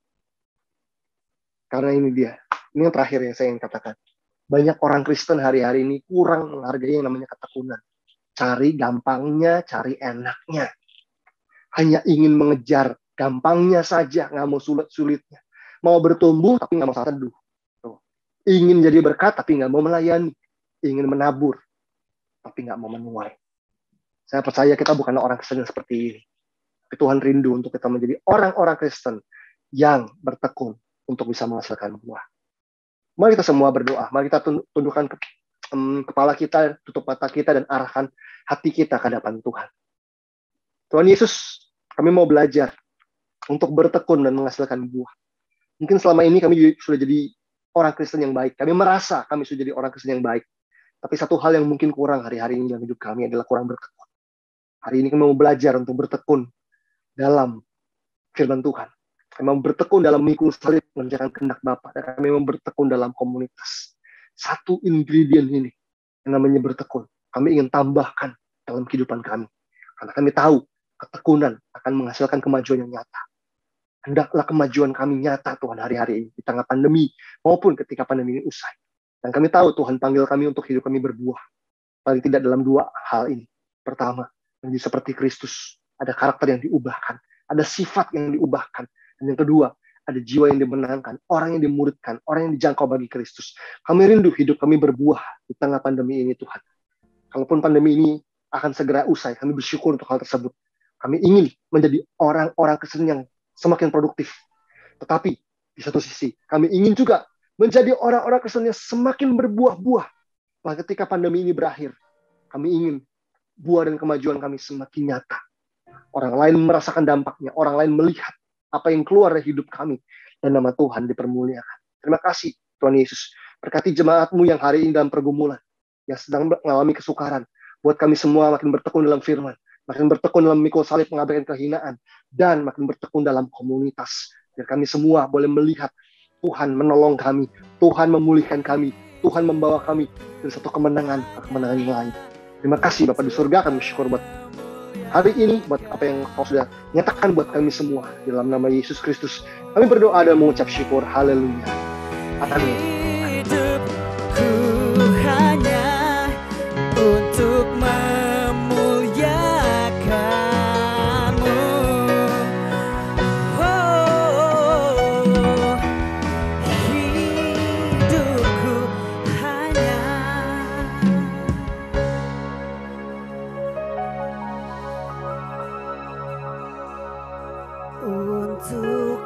Karena ini dia. Ini yang terakhir yang saya ingin katakan. Banyak orang Kristen hari-hari ini kurang menghargai yang namanya ketekunan. Cari gampangnya, cari enaknya. Hanya ingin mengejar gampangnya saja, nggak mau sulit-sulitnya. Mau bertumbuh, tapi nggak mau saat teduh. Ingin jadi berkat, tapi nggak mau melayani. Ingin menabur, tapi nggak mau menuai. Saya percaya kita bukan orang Kristen yang seperti ini. Tapi Tuhan rindu untuk kita menjadi orang-orang Kristen yang bertekun untuk bisa menghasilkan buah. Mari kita semua berdoa. Mari kita tundukkan kepala kita, tutup mata kita, dan arahkan hati kita ke hadapan Tuhan. Tuhan Yesus, kami mau belajar untuk bertekun dan menghasilkan buah. Mungkin selama ini kami sudah jadi orang Kristen yang baik. Kami merasa kami sudah jadi orang Kristen yang baik. Tapi satu hal yang mungkin kurang hari-hari ini dalam hidup kami adalah kurang bertekun. Hari ini kami mau belajar untuk bertekun dalam firman Tuhan. Kami mau bertekun dalam memikul salib mengerjakan kehendak Bapa. Dan kami mau bertekun dalam komunitas. Satu ingredient ini yang namanya bertekun. Kami ingin tambahkan dalam kehidupan kami. Karena kami tahu ketekunan akan menghasilkan kemajuan yang nyata. Hendaklah kemajuan kami nyata Tuhan hari-hari ini. Di tengah pandemi maupun ketika pandemi ini usai. Dan kami tahu Tuhan panggil kami untuk hidup kami berbuah. Paling tidak dalam 2 hal ini. Pertama, menjadi seperti Kristus. Ada karakter yang diubahkan. Ada sifat yang diubahkan. Dan yang kedua, ada jiwa yang dimenangkan. Orang yang dimuridkan. Orang yang dijangkau bagi Kristus. Kami rindu hidup kami berbuah di tengah pandemi ini Tuhan. Kalaupun pandemi ini akan segera usai, kami bersyukur untuk hal tersebut. Kami ingin menjadi orang-orang Kristen yang semakin produktif. Tetapi di satu sisi, kami ingin juga menjadi orang-orang Kristen yang semakin berbuah-buah. Nah, ketika pandemi ini berakhir, kami ingin buah dan kemajuan kami semakin nyata. Orang lain merasakan dampaknya, orang lain melihat apa yang keluar dari hidup kami, dan nama Tuhan dipermuliakan. Terima kasih Tuhan Yesus. Berkati jemaat-Mu yang hari ini dalam pergumulan, yang sedang mengalami kesukaran. Buat kami semua makin bertekun dalam firman, makin bertekun dalam memikul salib mengabaikan kehinaan, dan makin bertekun dalam komunitas. Biar kami semua boleh melihat Tuhan menolong kami, Tuhan memulihkan kami, Tuhan membawa kami dari satu kemenangan ke kemenangan yang lain. Terima kasih Bapak di surga, kami bersyukur buat hari ini, buat apa yang Kau sudah nyatakan buat kami semua. Dalam nama Yesus Kristus, kami berdoa dan mengucap syukur. Haleluya. Amin. Hidupku hanya untuk memuliakan-Mu. Oh, hidupku hanya untuk